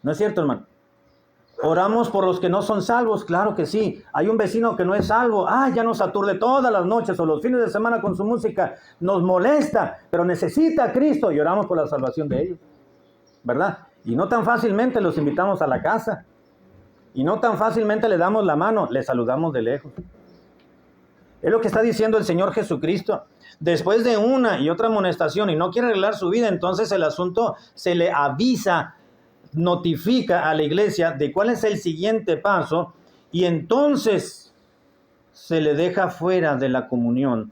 ¿No es cierto, hermano? Oramos por los que no son salvos, claro que sí. Hay un vecino que no es salvo, ya nos aturde todas las noches o los fines de semana con su música, nos molesta, pero necesita a Cristo y oramos por la salvación de ellos, ¿verdad? Y no tan fácilmente los invitamos a la casa, y no tan fácilmente le damos la mano, le saludamos de lejos. Es lo que está diciendo el Señor Jesucristo. Después de una y otra amonestación y no quiere arreglar su vida, entonces el asunto se le avisa, notifica a la iglesia de cuál es el siguiente paso y entonces se le deja fuera de la comunión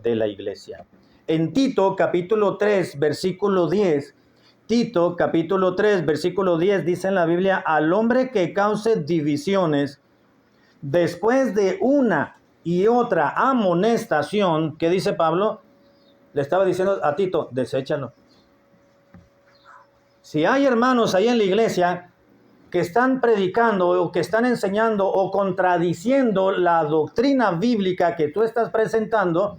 de la iglesia. En Tito capítulo 3 versículo 10, Tito capítulo 3 versículo 10 dice en la Biblia, al hombre que cause divisiones después de una y otra amonestación, ¿qué dice Pablo? Le estaba diciendo a Tito, deséchalo. Si hay hermanos ahí en la iglesia que están predicando o que están enseñando o contradiciendo la doctrina bíblica que tú estás presentando,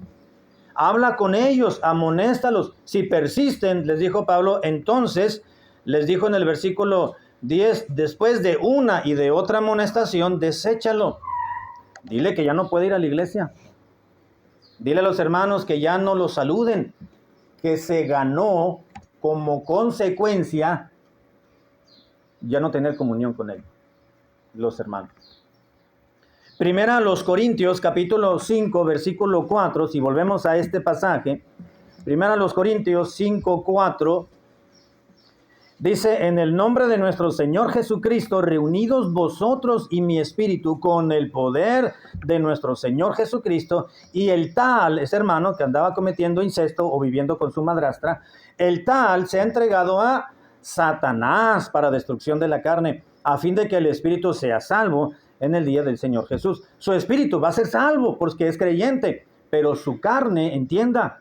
habla con ellos, amonéstalos. Si persisten, les dijo Pablo, entonces les dijo en el versículo 10, después de una y de otra amonestación, deséchalo. Dile que ya no puede ir a la iglesia. Dile a los hermanos que ya no lo saluden, que se ganó como consecuencia ya no tener comunión con él, los hermanos. Primera a los Corintios, capítulo 5, versículo 4, si volvemos a este pasaje, primera a los Corintios 5, 4, dice, en el nombre de nuestro Señor Jesucristo, reunidos vosotros y mi espíritu con el poder de nuestro Señor Jesucristo, y el tal, ese hermano que andaba cometiendo incesto o viviendo con su madrastra, el tal se ha entregado a Satanás para destrucción de la carne, a fin de que el espíritu sea salvo en el día del Señor Jesús. Su espíritu va a ser salvo porque es creyente, pero su carne, entienda,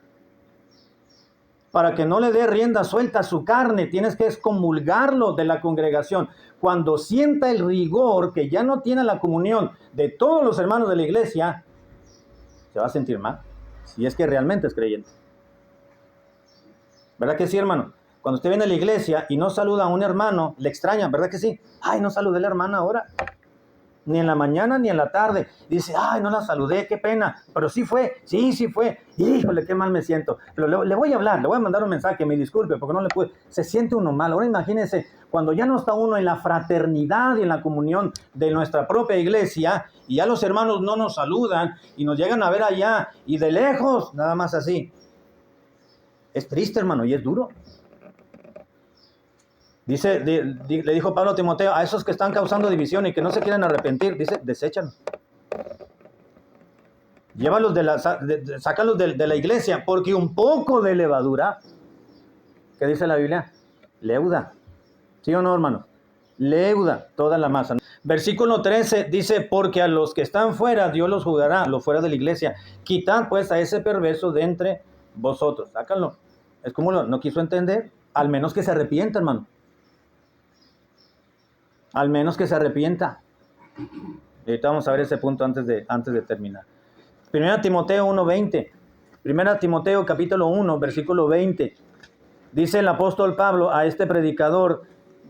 para que no le dé rienda suelta a su carne, tienes que excomulgarlo de la congregación. Cuando sienta el rigor que ya no tiene la comunión de todos los hermanos de la iglesia, se va a sentir mal, si es que realmente es creyente. ¿Verdad que sí, hermano? Cuando usted viene a la iglesia y no saluda a un hermano, le extraña, ¿verdad que sí? Ay, no saludé a la hermana ahora. Ni en la mañana ni en la tarde. Dice, ay, no la saludé, qué pena. Pero sí fue, sí fue. Híjole, qué mal me siento. Pero le voy a hablar, le voy a mandar un mensaje, me disculpe, porque no le pude. Se siente uno mal. Ahora imagínense, cuando ya no está uno en la fraternidad y en la comunión de nuestra propia iglesia, y ya los hermanos no nos saludan, y nos llegan a ver allá, y de lejos, nada más así. Es triste, hermano, y es duro. Dice, le dijo Pablo a Timoteo, a esos que están causando división y que no se quieren arrepentir, dice, deséchalos. Llévalos sácalos de la iglesia, porque un poco de levadura, ¿qué dice la Biblia? Leuda. ¿Sí o no, hermano? Leuda toda la masa. Versículo 13 dice, porque a los que están fuera, Dios los juzgará, los fuera de la iglesia. Quitad pues a ese perverso de entre vosotros. Sácalo. Es como no quiso entender, al menos que se arrepienta, hermano. Al menos que se arrepienta. Y ahorita vamos a ver ese punto antes de terminar. Primera Timoteo 1:20. Primera Timoteo capítulo 1, versículo 20. Dice el apóstol Pablo a este predicador,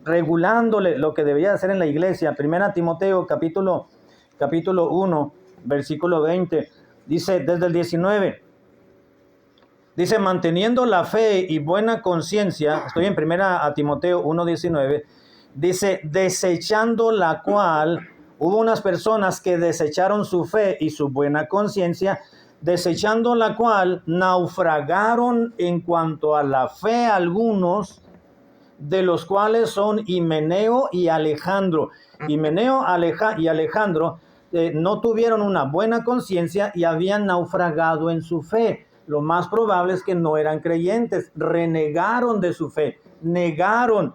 regulándole lo que debía hacer en la iglesia. Primera Timoteo capítulo 1, versículo 20. Dice desde el 19. Dice, manteniendo la fe y buena conciencia. Estoy en Primera Timoteo 1:19. Dice, desechando la cual, hubo unas personas que desecharon su fe y su buena conciencia, desechando la cual naufragaron en cuanto a la fe algunos, de los cuales son Himeneo y Alejandro. Himeneo y Alejandro no tuvieron una buena conciencia y habían naufragado en su fe. Lo más probable es que no eran creyentes, renegaron de su fe. Negaron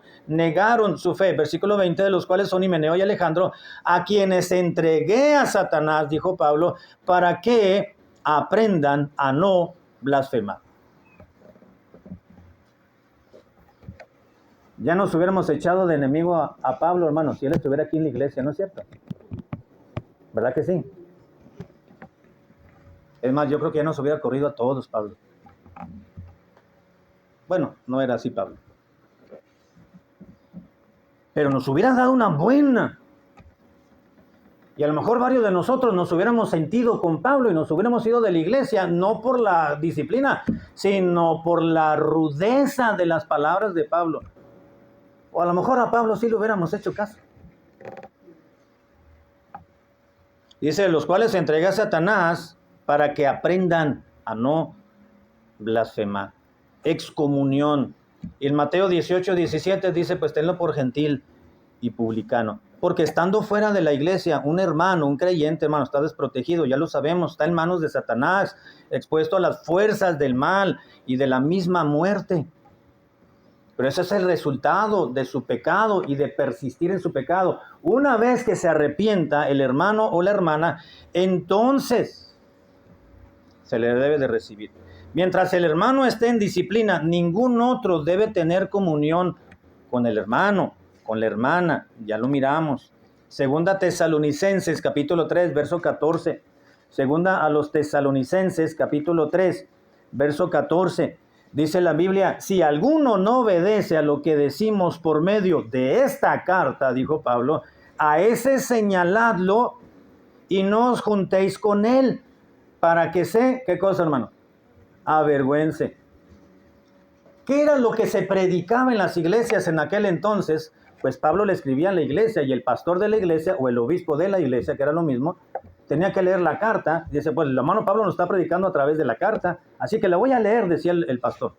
su fe. Versículo 20, de los cuales son Himeneo y Alejandro, a quienes entregué a Satanás, dijo Pablo, para que aprendan a no blasfemar. Ya nos hubiéramos echado de enemigo a Pablo, hermano, si él estuviera aquí en la iglesia, ¿no es cierto? ¿Verdad que sí? Es más, yo creo que ya nos hubiera corrido a todos, Pablo. Bueno, no era así, Pablo. Pero nos hubiera dado una buena. Y a lo mejor varios de nosotros nos hubiéramos sentido con Pablo y nos hubiéramos ido de la iglesia, no por la disciplina, sino por la rudeza de las palabras de Pablo. O a lo mejor a Pablo sí le hubiéramos hecho caso. Dice, los cuales entregué a Satanás para que aprendan a no blasfemar. Excomunión. Y en Mateo 18:17 dice, pues tenlo por gentil y publicano. Porque estando fuera de la iglesia, un hermano, un creyente, hermano, está desprotegido, ya lo sabemos, está en manos de Satanás, expuesto a las fuerzas del mal y de la misma muerte. Pero ese es el resultado de su pecado y de persistir en su pecado. Una vez que se arrepienta el hermano o la hermana, entonces se le debe de recibir. Mientras el hermano esté en disciplina, ningún otro debe tener comunión con el hermano, con la hermana. Ya lo miramos. Segunda Tesalonicenses, capítulo 3, verso 14. Segunda a los Tesalonicenses, capítulo 3, verso 14. Dice la Biblia, si alguno no obedece a lo que decimos por medio de esta carta, dijo Pablo, a ese señaladlo y no os juntéis con él, para que se, ¿qué cosa, hermano? Avergüence. ¿Qué era lo que se predicaba en las iglesias en aquel entonces? Pues Pablo le escribía a la iglesia y el pastor de la iglesia o el obispo de la iglesia, que era lo mismo, tenía que leer la carta. Dice, pues el hermano Pablo nos está predicando a través de la carta, así que la voy a leer, decía el pastor.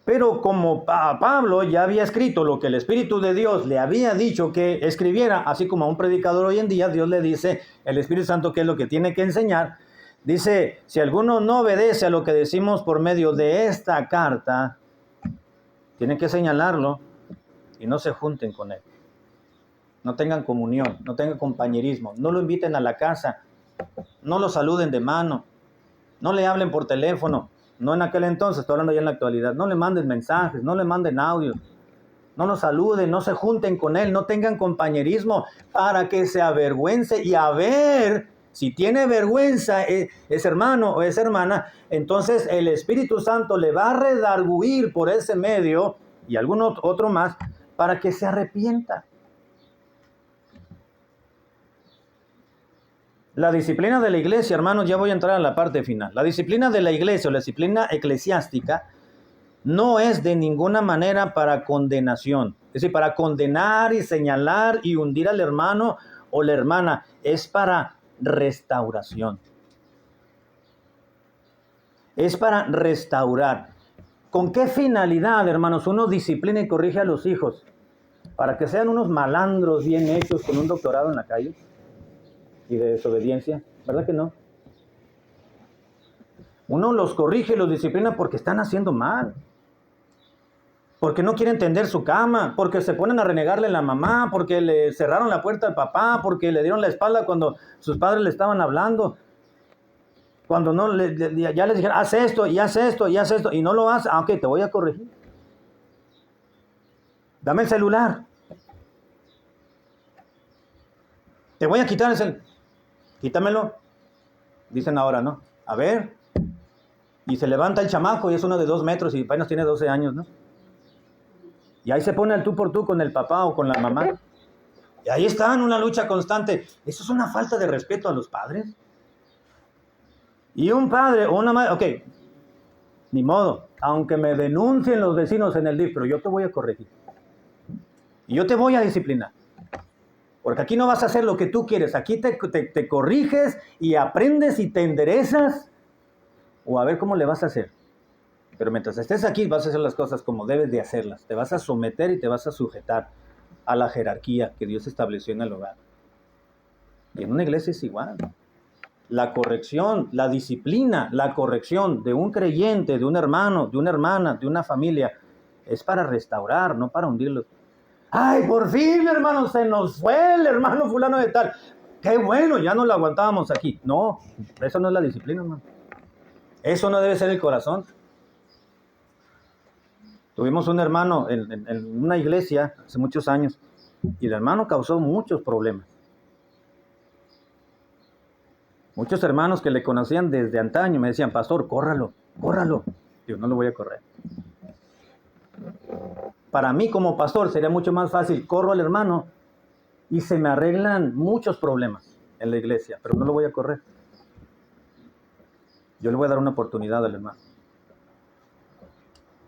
Pero como Pablo ya había escrito lo que el Espíritu de Dios le había dicho que escribiera, así como a un predicador hoy en día, Dios le dice, el Espíritu Santo, qué es lo que tiene que enseñar. Dice, si alguno no obedece a lo que decimos por medio de esta carta, tiene que señalarlo y no se junten con él. No tengan comunión, no tengan compañerismo, no lo inviten a la casa, no lo saluden de mano, no le hablen por teléfono, no en aquel entonces, estoy hablando ya en la actualidad, no le manden mensajes, no le manden audios, no lo saluden, no se junten con él, no tengan compañerismo para que se avergüence y a ver si tiene vergüenza ese hermano o esa hermana, entonces el Espíritu Santo le va a redarguir por ese medio y algún otro más para que se arrepienta. La disciplina de la iglesia, hermanos, ya voy a entrar a la parte final. La disciplina de la iglesia o la disciplina eclesiástica no es de ninguna manera para condenación. Es decir, para condenar y señalar y hundir al hermano o la hermana. Es para restauración. Es para restaurar. ¿Con qué finalidad, hermanos, uno disciplina y corrige a los hijos? ¿Para que sean unos malandros bien hechos con un doctorado en la calle? ¿Y de desobediencia? ¿Verdad que no? Uno los corrige y los disciplina porque están haciendo mal. Porque no quieren tender su cama, porque se ponen a renegarle a la mamá, porque le cerraron la puerta al papá, porque le dieron la espalda cuando sus padres le estaban hablando. Cuando no, ya les dijeron, haz esto, y haz esto, y haz esto, y no lo hace, ok, te voy a corregir. Dame el celular. Te voy a quitar el celular. Quítamelo. Dicen ahora, ¿no? A ver. Y se levanta el chamaco y es uno de 2 metros y apenas tiene 12 años, ¿no? Y ahí se pone al tú por tú con el papá o con la mamá. Y ahí está en una lucha constante. Eso es una falta de respeto a los padres. Y un padre o una madre, ok, ni modo, aunque me denuncien los vecinos en el DIF, pero yo te voy a corregir. Y yo te voy a disciplinar. Porque aquí no vas a hacer lo que tú quieres, aquí te corriges y aprendes y te enderezas. O a ver cómo le vas a hacer. Pero mientras estés aquí vas a hacer las cosas como debes de hacerlas. Te vas a someter y te vas a sujetar a la jerarquía que Dios estableció en el hogar. Y en una iglesia es igual. La corrección, la disciplina, la corrección de un creyente, de un hermano, de una hermana, de una familia, es para restaurar, no para hundirlos. ¡Ay, por fin, hermano, se nos fue el hermano fulano de tal! ¡Qué bueno! Ya no lo aguantábamos aquí. No, eso no es la disciplina, hermano. Eso no debe ser el corazón. Tuvimos un hermano en una iglesia hace muchos años y el hermano causó muchos problemas. Muchos hermanos que le conocían desde antaño me decían, pastor, córralo, córralo. Yo no lo voy a correr. Para mí como pastor sería mucho más fácil, corro al hermano y se me arreglan muchos problemas en la iglesia, pero no lo voy a correr. Yo le voy a dar una oportunidad al hermano.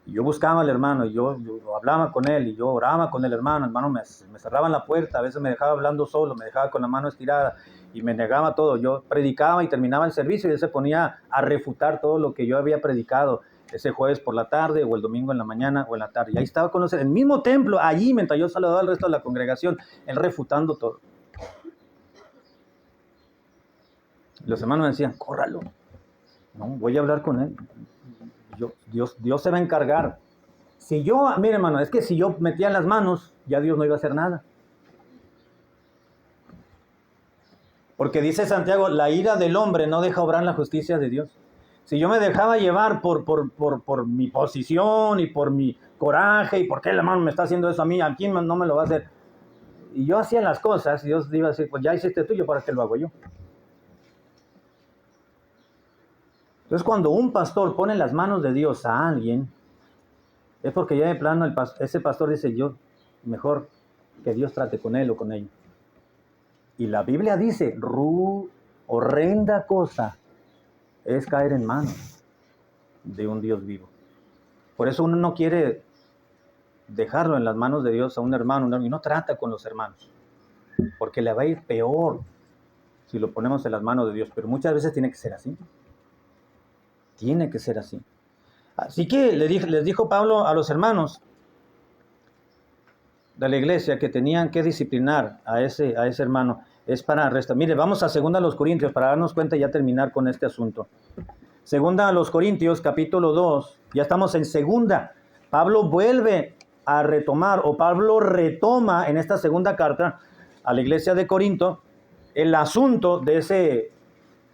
Y yo buscaba al hermano, y yo hablaba con él, y yo oraba con el hermano me cerraba la puerta, a veces me dejaba hablando solo, me dejaba con la mano estirada, y me negaba todo. Yo predicaba y terminaba el servicio, y él se ponía a refutar todo lo que yo había predicado, ese jueves por la tarde, o el domingo en la mañana, o en la tarde. Y ahí estaba con el mismo templo, allí, mientras yo saludaba al resto de la congregación, él refutando todo. Los hermanos me decían, córralo. No, voy a hablar con él. Dios se va a encargar. Si yo, mire hermano, es que si yo metía las manos, ya Dios no iba a hacer nada. Porque dice Santiago, la ira del hombre no deja obrar la justicia de Dios. Si yo me dejaba llevar por mi posición y por mi coraje y por qué el hermano me está haciendo eso a quién no me lo va a hacer. Y yo hacía las cosas y Dios iba a decir, pues ya hiciste tuyo, ¿para qué lo hago yo? Entonces cuando un pastor pone las manos de Dios a alguien, es porque ya de plano ese pastor dice, yo mejor que Dios trate con él o con ella. Y la Biblia dice, horrenda cosa es caer en manos de un Dios vivo. Por eso uno no quiere dejarlo en las manos de Dios a un hermano y no trata con los hermanos, porque le va a ir peor si lo ponemos en las manos de Dios. Pero muchas veces tiene que ser así. Tiene que ser así. Así que les dijo Pablo a los hermanos de la iglesia que tenían que disciplinar a ese hermano. Es para Mire, vamos a 2 Corintios para darnos cuenta y ya terminar con este asunto. 2 Corintios, capítulo 2. Ya estamos en segunda. Pablo vuelve a retomar, o Pablo retoma en esta segunda carta a la iglesia de Corinto el asunto de ese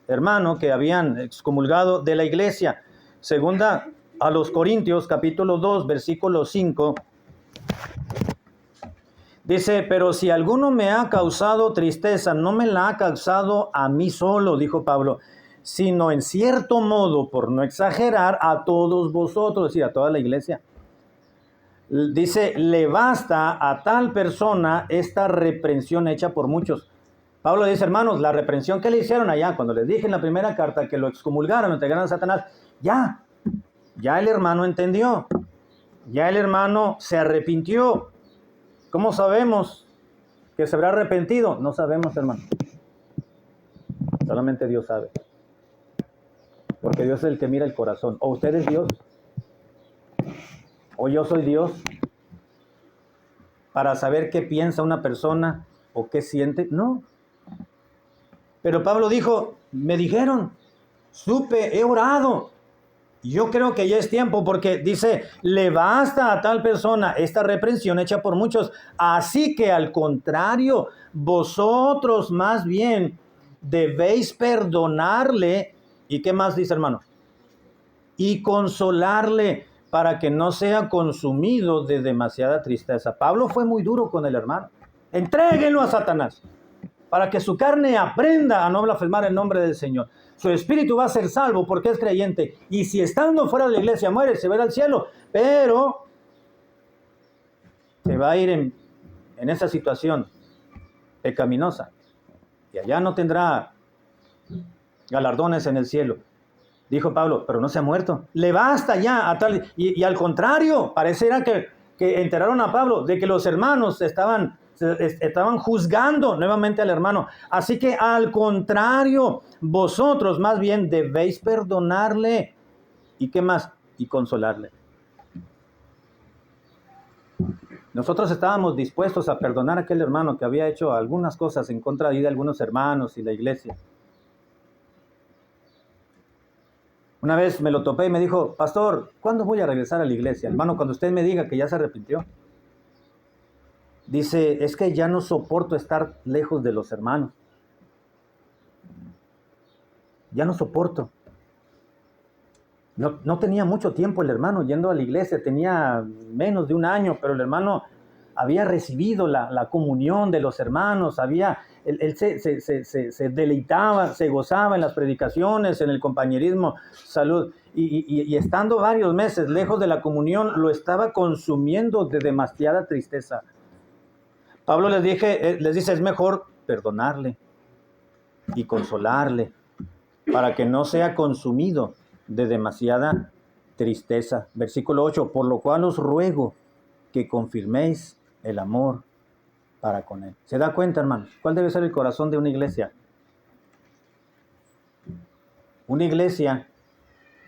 hermano que habían excomulgado de la iglesia. Segunda a los Corintios, capítulo 2, versículo 5. Dice, pero si alguno me ha causado tristeza, no me la ha causado a mí solo, dijo Pablo, sino en cierto modo, por no exagerar, a todos vosotros, es decir, a toda la iglesia. Dice, le basta a tal persona esta reprensión hecha por muchos. Pablo dice, hermanos, la reprensión que le hicieron allá, cuando les dije en la primera carta que lo excomulgaron, lo entregaron a Satanás, ya el hermano entendió, ya el hermano se arrepintió. ¿Cómo sabemos que se habrá arrepentido? No sabemos, hermano. Solamente Dios sabe. Porque Dios es el que mira el corazón. O usted es Dios, o yo soy Dios, para saber qué piensa una persona o qué siente. No. Pero Pablo dijo, me dijeron, supe, he orado. Yo creo que ya es tiempo porque dice, le basta a tal persona esta reprensión hecha por muchos. Así que al contrario, vosotros más bien debéis perdonarle. ¿Y qué más dice, hermano? Y consolarle para que no sea consumido de demasiada tristeza. Pablo fue muy duro con el hermano. Entréguenlo a Satanás para que su carne aprenda a no blasfemar el nombre del Señor. Su espíritu va a ser salvo porque es creyente. Y si estando fuera de la iglesia muere, se va al cielo. Pero se va a ir en esa situación pecaminosa. Y allá no tendrá galardones en el cielo. Dijo Pablo, pero no se ha muerto. Le basta ya a tal. Y al contrario, pareciera que enteraron a Pablo de que los hermanos estaban juzgando nuevamente al hermano. Así que al contrario, vosotros más bien debéis perdonarle. ¿Y qué más? Y consolarle. Nosotros estábamos dispuestos a perdonar a aquel hermano que había hecho algunas cosas en contra de algunos hermanos y la iglesia. Una vez me lo topé y me dijo, pastor, ¿cuándo voy a regresar a la iglesia? Hermano, cuando usted me diga que ya se arrepintió. Dice, es que ya no soporto estar lejos de los hermanos. Ya no soporto. No tenía mucho tiempo el hermano yendo a la iglesia, tenía menos de un año, pero el hermano había recibido la comunión de los hermanos, él se deleitaba, se gozaba en las predicaciones, en el compañerismo, salud, y estando varios meses lejos de la comunión, lo estaba consumiendo de demasiada tristeza. Pablo les dice, es mejor perdonarle y consolarle para que no sea consumido de demasiada tristeza. Versículo 8, por lo cual os ruego que confirméis el amor para con él. ¿Se da cuenta, hermano? ¿Cuál debe ser el corazón de una iglesia? Una iglesia,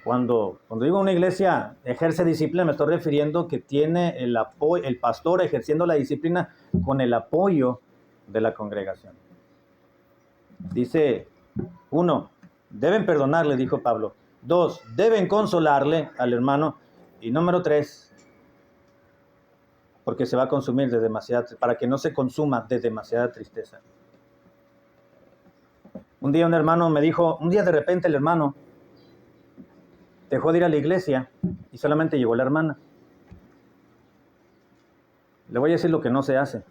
cuando digo una iglesia ejerce disciplina, me estoy refiriendo que tiene el pastor ejerciendo la disciplina con el apoyo de la congregación. Dice, 1, deben perdonarle, dijo Pablo. 2, deben consolarle al hermano. Y número 3, porque se va a consumir para que no se consuma de demasiada tristeza. Un día un hermano me dijo, un día de repente el hermano dejó de ir a la iglesia y solamente llegó la hermana. Le voy a decir lo que no se hace.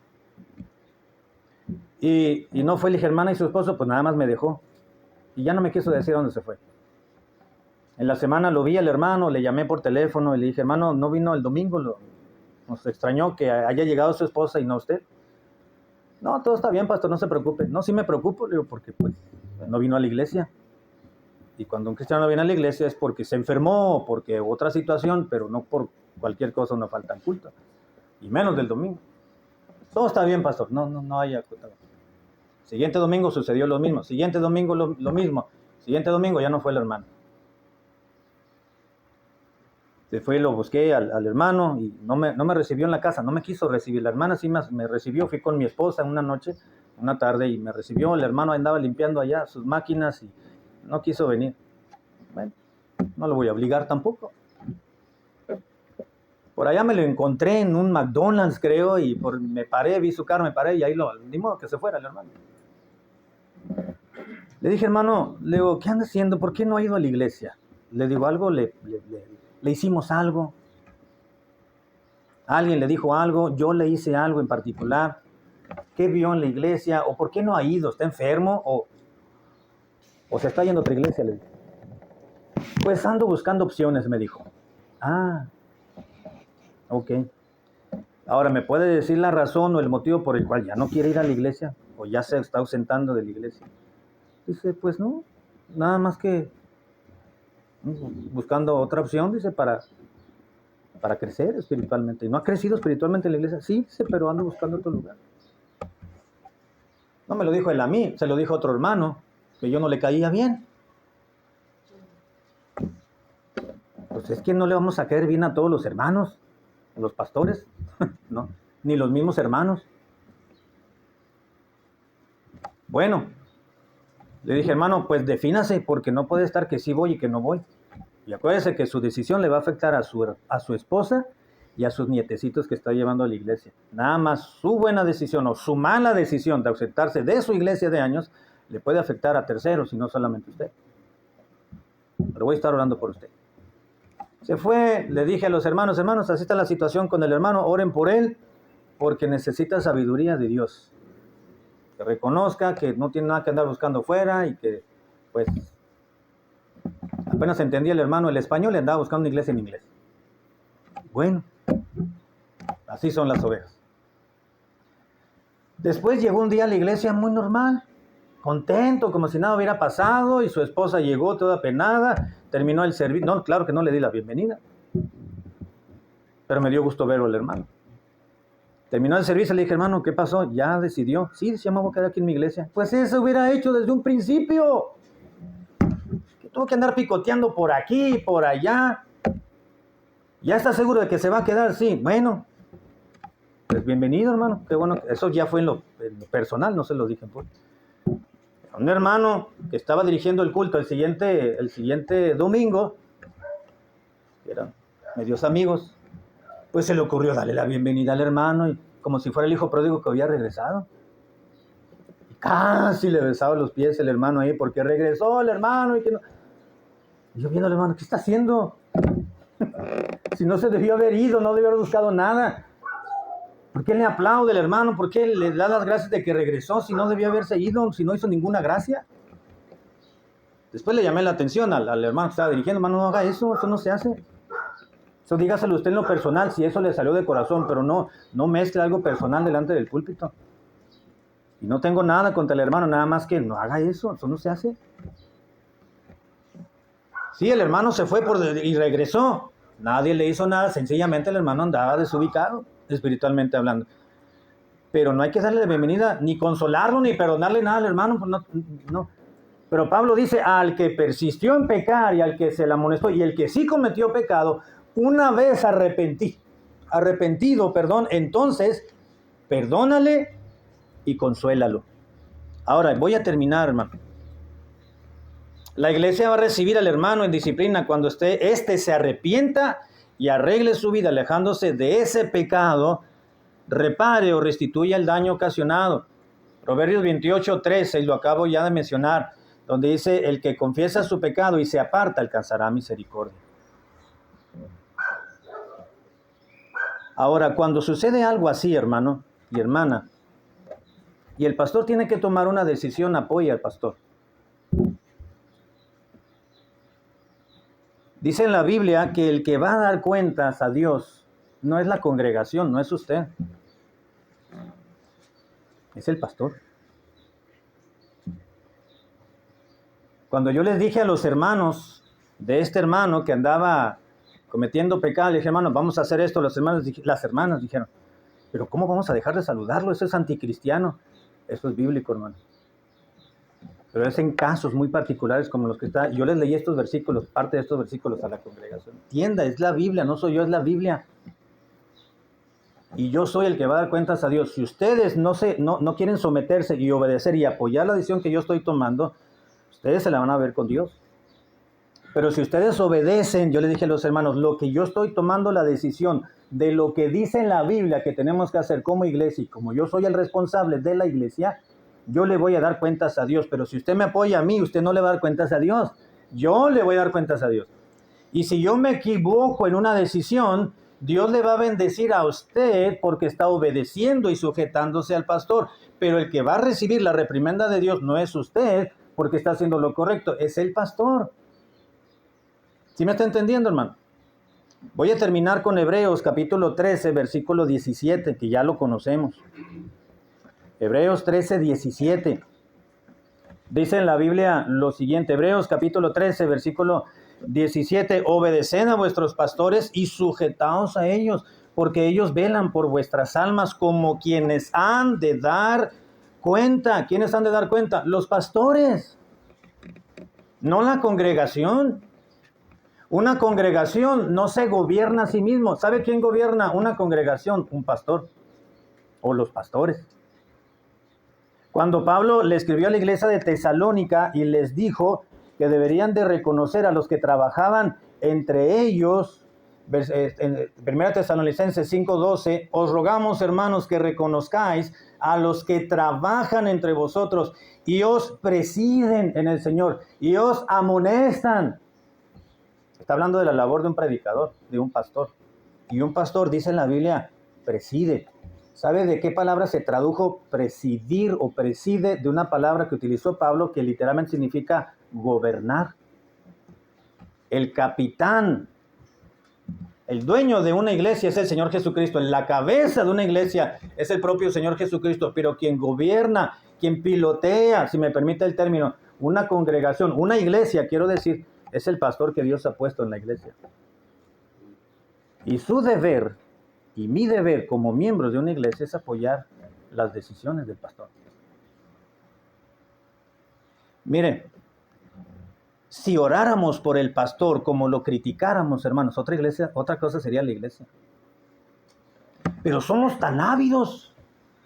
Y no fue, le dije, hermana y su esposo, pues nada más me dejó. Y ya no me quiso decir a dónde se fue. En la semana lo vi al hermano, le llamé por teléfono y le dije, hermano, no vino el domingo, nos extrañó que haya llegado su esposa y no usted. No, todo está bien, pastor, no se preocupe. No, sí me preocupo, le digo, porque pues no vino a la iglesia. Y cuando un cristiano no viene a la iglesia es porque se enfermó o porque otra situación, pero no por cualquier cosa, no falta el culto. Y menos del domingo. Todo está bien, pastor, no haya culto. Siguiente domingo sucedió lo mismo. Siguiente domingo lo mismo. Siguiente domingo ya no fue el hermano. Se fue y lo busqué al hermano y no me recibió en la casa, no me quiso recibir. La hermana sí me recibió, fui con mi esposa una noche, una tarde y me recibió. El hermano andaba limpiando allá sus máquinas y no quiso venir. Bueno, no lo voy a obligar tampoco. Por allá me lo encontré en un McDonald's, creo, y me paré, vi su carro, me paré y ahí ni modo que se fuera el hermano. Le dije, hermano, le digo, ¿qué anda haciendo? ¿Por qué no ha ido a la iglesia? Le digo, algo, le hicimos algo. Alguien le dijo algo, yo le hice algo en particular. ¿Qué vio en la iglesia? ¿O por qué no ha ido? ¿Está enfermo? ¿O se está yendo a otra iglesia? Le dije. Pues ando buscando opciones, me dijo. Ah, ok. Ahora, ¿me puede decir la razón o el motivo por el cual ya no quiere ir a la iglesia? ¿O ya se está ausentando de la iglesia? Dice, pues no, nada más que buscando otra opción, dice, para crecer espiritualmente. ¿Y no ha crecido espiritualmente en la iglesia? Sí, dice, pero ando buscando otro lugar. No me lo dijo él a mí, se lo dijo otro hermano, que yo no le caía bien. Pues es que no le vamos a caer bien a todos los hermanos, a los pastores, ¿no? Ni los mismos hermanos. Bueno, le dije, hermano, pues defínase, porque no puede estar que sí voy y que no voy. Y acuérdese que su decisión le va a afectar a su esposa y a sus nietecitos que está llevando a la iglesia. Nada más su buena decisión o su mala decisión de ausentarse de su iglesia de años le puede afectar a terceros y no solamente a usted. Pero voy a estar orando por usted. Se fue, le dije a los hermanos, así está la situación con el hermano, oren por él, porque necesita sabiduría de Dios. Que reconozca que no tiene nada que andar buscando fuera y que, pues, apenas entendía el hermano el español, le andaba buscando una iglesia en inglés. Bueno, así son las ovejas. Después llegó un día a la iglesia muy normal, contento, como si nada hubiera pasado, y su esposa llegó toda penada, terminó el servicio. No, claro que no le di la bienvenida, pero me dio gusto verlo al hermano. Terminó el servicio, le dije, hermano, ¿qué pasó? ¿Ya decidió? Sí, decía, me voy a quedar aquí en mi iglesia. Pues eso hubiera hecho desde un principio. Que tuvo que andar picoteando por aquí, por allá. ¿Ya está seguro de que se va a quedar? Sí, bueno. Pues bienvenido, hermano. Qué bueno. Eso ya fue en lo personal, no se lo dije en público. Un hermano que estaba dirigiendo el culto el siguiente domingo, que eran medios amigos, pues se le ocurrió darle la bienvenida al hermano, y como si fuera el hijo pródigo que había regresado. Y casi le besaba los pies el hermano ahí, porque regresó el hermano. Y yo viendo al hermano, ¿qué está haciendo? Si no se debió haber ido, no debió haber buscado nada. ¿Por qué le aplaude el hermano? ¿Por qué le da las gracias de que regresó si no debió haberse ido, si no hizo ninguna gracia? Después le llamé la atención al hermano que estaba dirigiendo, hermano, no haga eso no se hace. Eso dígaselo usted en lo personal, si eso le salió de corazón, pero no mezcle algo personal delante del púlpito. Y no tengo nada contra el hermano, nada más que no haga eso no se hace. Sí, el hermano se fue y regresó. Nadie le hizo nada, sencillamente el hermano andaba desubicado, espiritualmente hablando. Pero no hay que darle la bienvenida, ni consolarlo, ni perdonarle nada al hermano, pues no. Pero Pablo dice, al que persistió en pecar y al que se le amonestó y el que sí cometió pecado, una vez arrepentido, entonces perdónale y consuélalo. Ahora, voy a terminar, hermano. La iglesia va a recibir al hermano en disciplina cuando este se arrepienta y arregle su vida, alejándose de ese pecado, repare o restituya el daño ocasionado. Proverbios 28:13, y lo acabo ya de mencionar. donde dice, el que confiesa su pecado y se aparta alcanzará misericordia. Ahora, cuando sucede algo así, hermano y hermana, y el pastor tiene que tomar una decisión, apoya al pastor. Dice en la Biblia que el que va a dar cuentas a Dios no es la congregación, no es usted. Es el pastor. Cuando yo les dije a los hermanos de este hermano que andaba cometiendo pecado, le dije, hermano, vamos a hacer esto, las hermanas dijeron, pero ¿cómo vamos a dejar de saludarlo? Eso es anticristiano. Eso es bíblico, hermano. Pero es en casos muy particulares como los que está. Yo les leí estos versículos, parte de estos versículos a la congregación. Entienda, es la Biblia, no soy yo, es la Biblia. Y yo soy el que va a dar cuentas a Dios. Si ustedes no quieren someterse y obedecer y apoyar la decisión que yo estoy tomando, ustedes se la van a ver con Dios. Pero si ustedes obedecen, yo les dije a los hermanos, lo que yo estoy tomando la decisión de lo que dice en la Biblia que tenemos que hacer como iglesia, y como yo soy el responsable de la iglesia, yo le voy a dar cuentas a Dios. Pero si usted me apoya a mí, usted no le va a dar cuentas a Dios. Yo le voy a dar cuentas a Dios. Y si yo me equivoco en una decisión, Dios le va a bendecir a usted porque está obedeciendo y sujetándose al pastor. Pero el que va a recibir la reprimenda de Dios no es usted porque está haciendo lo correcto, es el pastor. ¿Sí me está entendiendo, hermano? Voy a terminar con Hebreos capítulo 13, versículo 17, que ya lo conocemos. Hebreos 13, 17. Dice en la Biblia lo siguiente, Hebreos capítulo 13, versículo 17, obedeced a vuestros pastores y sujetaos a ellos, porque ellos velan por vuestras almas como quienes han de dar cuenta. ¿Quiénes han de dar cuenta? Los pastores, no la congregación. Una congregación no se gobierna a sí mismo. ¿Sabe quién gobierna una congregación? Un pastor o los pastores. Cuando Pablo le escribió a la iglesia de Tesalónica y les dijo que deberían de reconocer a los que trabajaban entre ellos, en 1 Tesalonicenses 5:12, os rogamos, hermanos, que reconozcáis a los que trabajan entre vosotros y os presiden en el Señor y os amonestan. Está hablando de la labor de un predicador, de un pastor. Y un pastor, dice en la Biblia, preside. ¿Sabe de qué palabra se tradujo presidir o preside? De una palabra que utilizó Pablo que literalmente significa gobernar. El capitán, el dueño de una iglesia es el Señor Jesucristo. La cabeza de una iglesia es el propio Señor Jesucristo. Pero quien gobierna, quien pilotea, si me permite el término, una congregación, una iglesia, quiero decir, es el pastor que Dios ha puesto en la iglesia. Y su deber, y mi deber como miembros de una iglesia, es apoyar las decisiones del pastor. Mire, si oráramos por el pastor como lo criticáramos, hermanos, otra cosa sería la iglesia. Pero somos tan ávidos,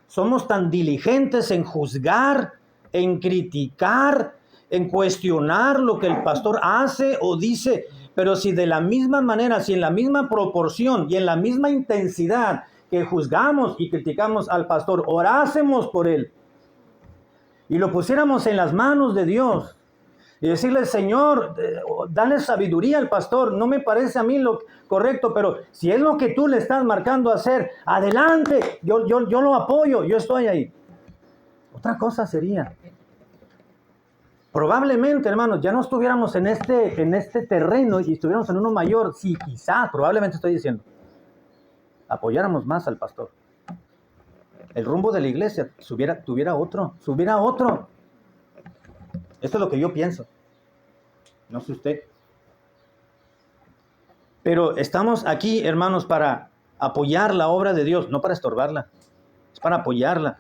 somos tan diligentes en juzgar, en criticar, en cuestionar lo que el pastor hace o dice, pero si de la misma manera, si en la misma proporción y en la misma intensidad que juzgamos y criticamos al pastor, orásemos por él y lo pusiéramos en las manos de Dios y decirle, Señor, dale sabiduría al pastor, no me parece a mí lo correcto, pero si es lo que tú le estás marcando a hacer, adelante, yo lo apoyo, yo estoy ahí. Otra cosa sería, probablemente, hermanos, ya no estuviéramos en este terreno y estuviéramos en uno mayor. Sí, quizás, probablemente estoy diciendo, apoyáramos más al pastor. El rumbo de la iglesia tuviera otro. Esto es lo que yo pienso. No sé usted. Pero estamos aquí, hermanos, para apoyar la obra de Dios, no para estorbarla. Es para apoyarla.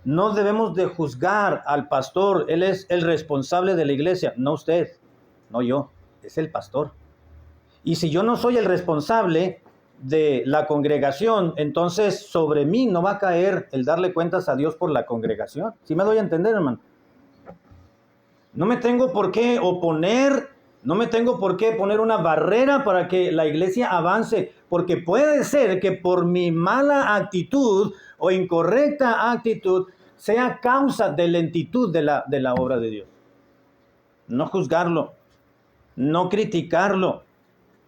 No debemos de juzgar al pastor. Él es el responsable de la iglesia. No usted, no yo. Es el pastor. Y si yo no soy el responsable de la congregación, entonces sobre mí no va a caer el darle cuentas a Dios por la congregación. ¿Sí me doy a entender, hermano? No me tengo por qué oponer, no me tengo por qué poner una barrera para que la iglesia avance, porque puede ser que por mi mala actitud o incorrecta actitud sea causa de lentitud de la obra de Dios. no juzgarlo, no criticarlo.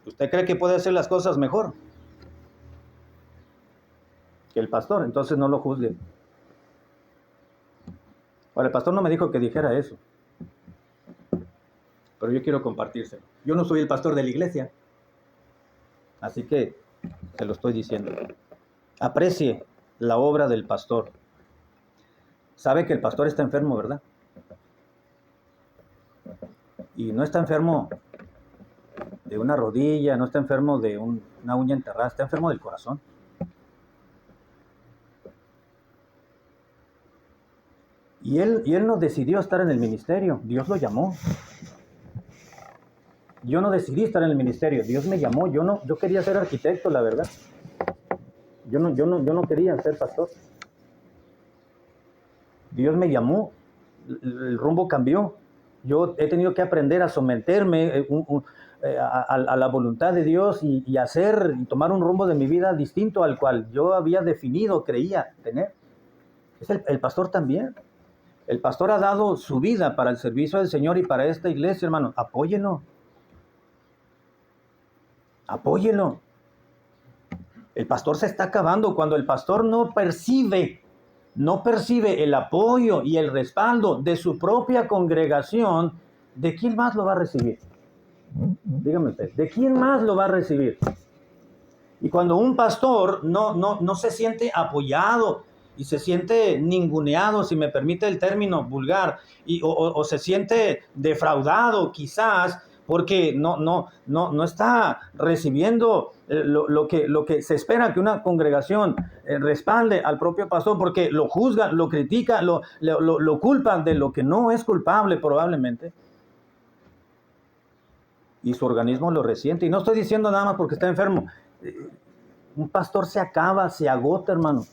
¿Usted cree que puede hacer las cosas mejor que el pastor? Entonces no lo juzgue. Ahora, el pastor no me dijo que dijera eso, pero yo quiero compartírselo. Yo no soy el pastor de la iglesia, así que se lo estoy diciendo. Aprecie la obra del pastor. Sabe que el pastor está enfermo, ¿verdad? Y no está enfermo de una rodilla, no está enfermo de una uña enterrada, está enfermo del corazón. Y él no decidió estar en el ministerio, Dios lo llamó. Yo no decidí estar en el ministerio, Dios me llamó. Yo quería ser arquitecto, la verdad. Yo no quería ser pastor. Dios me llamó, el rumbo cambió. Yo he tenido que aprender a someterme a la voluntad de Dios y hacer y tomar un rumbo de mi vida distinto al cual yo había definido, creía tener. Es el pastor también. El pastor ha dado su vida para el servicio del Señor y para esta iglesia, hermano. Apóyelo. Apóyelo. El pastor se está acabando. Cuando el pastor no percibe el apoyo y el respaldo de su propia congregación, ¿de quién más lo va a recibir? Dígame usted, ¿de quién más lo va a recibir? Y cuando un pastor no se siente apoyado y se siente ninguneado, si me permite el término vulgar, o se siente defraudado quizás porque no está recibiendo lo que se espera que una congregación respalde al propio pastor, porque lo juzgan, lo critican, lo culpan de lo que no es culpable probablemente, y su organismo lo resiente. Y no estoy diciendo nada más porque está enfermo. Un pastor se acaba, se agota, hermano,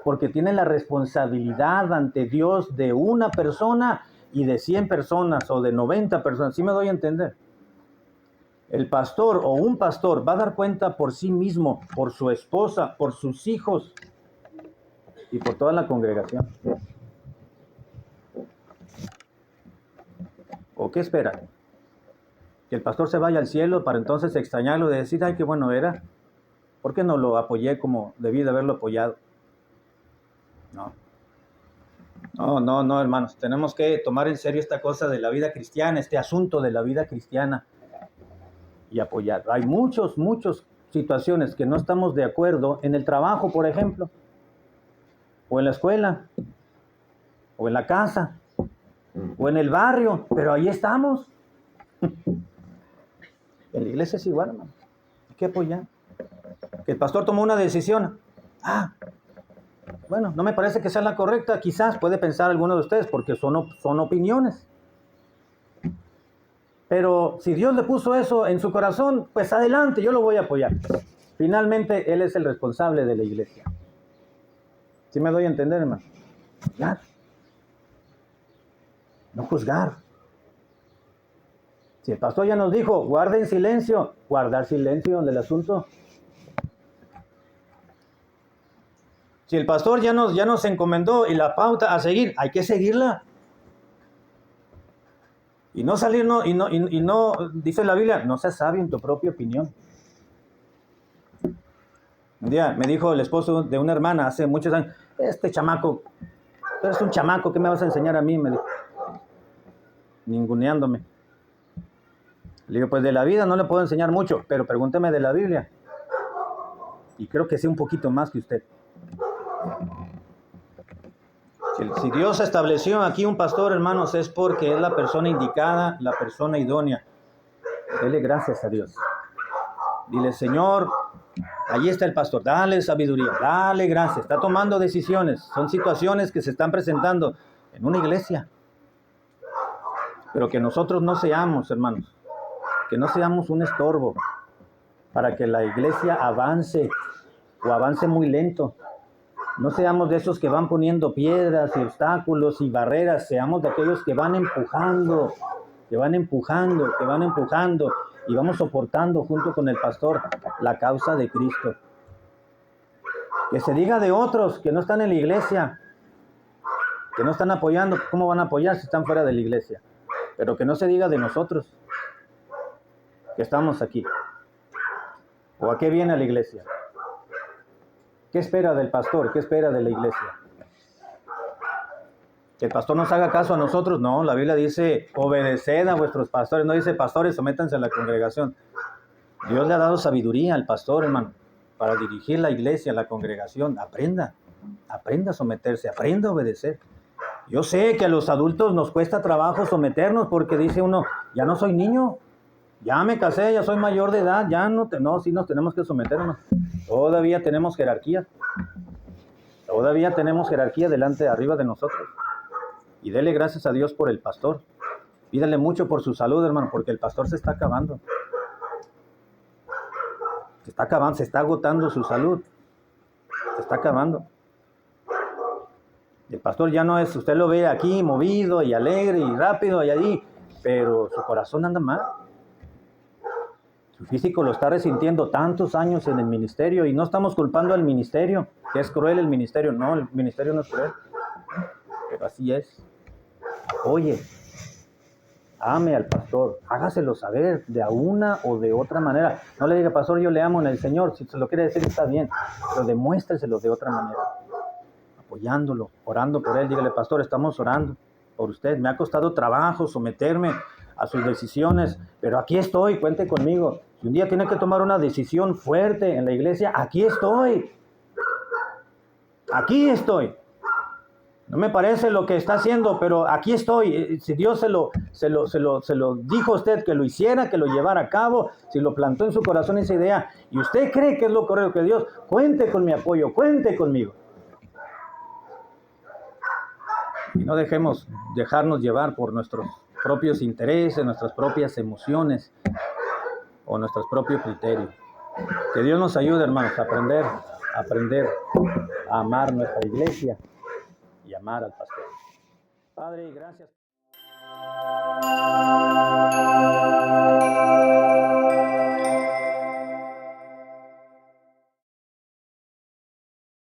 porque tiene la responsabilidad ante Dios de una persona y de 100 personas o de 90 personas. ¿Sí me doy a entender? El pastor o un pastor va a dar cuenta por sí mismo, por su esposa, por sus hijos y por toda la congregación. ¿O qué esperan? ¿Que el pastor se vaya al cielo para entonces extrañarlo y decir, ay, qué bueno era? ¿Por qué no lo apoyé como debí de haberlo apoyado? No, hermanos. Tenemos que tomar en serio esta cosa de la vida cristiana, este asunto de la vida cristiana y apoyar. Hay muchas situaciones que no estamos de acuerdo en el trabajo, por ejemplo, o en la escuela, o en la casa, o en el barrio, pero ahí estamos. En la iglesia es igual, hermano. Hay que apoyar. Que el pastor tomó una decisión. Bueno, no me parece que sea la correcta. Quizás puede pensar alguno de ustedes, porque son opiniones. Pero si Dios le puso eso en su corazón, pues adelante, yo lo voy a apoyar. Finalmente, Él es el responsable de la iglesia. ¿Sí me doy a entender, hermano? Apoyar. No juzgar. Si el pastor ya nos dijo, guarden silencio, guardar silencio en el asunto. Si el pastor ya nos encomendó y la pauta a seguir, hay que seguirla. Y no salir, no, dice la Biblia, no seas sabio en tu propia opinión. Un día me dijo el esposo de una hermana hace muchos años, este chamaco, tú eres un chamaco, ¿qué me vas a enseñar a mí? Me dijo, ninguneándome. Le digo, pues de la vida no le puedo enseñar mucho, pero pregúnteme de la Biblia. Y creo que sé un poquito más que usted. Si Dios estableció aquí un pastor, hermanos, es porque es la persona indicada, la persona idónea. Dele gracias a Dios. Dile, Señor, ahí está el pastor, dale sabiduría, dale gracias. Está tomando decisiones, son situaciones que se están presentando en una iglesia. Pero que nosotros no seamos, hermanos, que no seamos un estorbo para que la iglesia avance o avance muy lento. No seamos de esos que van poniendo piedras y obstáculos y barreras, seamos de aquellos que van empujando y vamos soportando junto con el pastor la causa de Cristo. Que se diga de otros que no están en la iglesia, que no están apoyando, ¿cómo van a apoyar si están fuera de la iglesia? Pero que no se diga de nosotros, que estamos aquí. ¿O a qué viene la iglesia? ¿Qué espera del pastor? ¿Qué espera de la iglesia? ¿Que el pastor nos haga caso a nosotros? No, la Biblia dice, obedeced a vuestros pastores. No dice, pastores, sométanse a la congregación. Dios le ha dado sabiduría al pastor, hermano, para dirigir la iglesia, la congregación. Aprenda a someterse, aprenda a obedecer. Yo sé que a los adultos nos cuesta trabajo someternos porque dice uno, ya no soy niño, ya me casé, ya soy mayor de edad, sí nos tenemos que someternos. Todavía tenemos jerarquía. Todavía tenemos jerarquía arriba de nosotros. Y dele gracias a Dios por el pastor. Pídale mucho por su salud, hermano, porque el pastor se está acabando. Se está agotando su salud. Se está acabando. El pastor ya no es, usted lo ve aquí movido y alegre y rápido y allí, pero su corazón anda mal. Su físico lo está resintiendo tantos años en el ministerio y no estamos culpando al ministerio, que es cruel el ministerio. No, el ministerio no es cruel, pero así es. Oye, ame al pastor, hágaselo saber de una o de otra manera. No le diga, pastor, yo le amo en el Señor, si se lo quiere decir está bien, pero demuéstreselo de otra manera. Apoyándolo, orando por él, dígale, pastor, estamos orando por usted, me ha costado trabajo someterme a sus decisiones, pero aquí estoy, cuente conmigo. Si un día tiene que tomar una decisión fuerte en la iglesia, aquí estoy. No me parece lo que está haciendo, pero aquí estoy. Si Dios se lo dijo a usted que lo hiciera, que lo llevara a cabo, si lo plantó en su corazón esa idea, y usted cree que es lo correcto que Dios, cuente con mi apoyo, cuente conmigo. Y no dejarnos llevar por nuestros propios intereses, nuestras propias emociones o nuestros propios criterios. Que Dios nos ayude, hermanos, a aprender a amar nuestra iglesia y amar al pastor. Padre, gracias.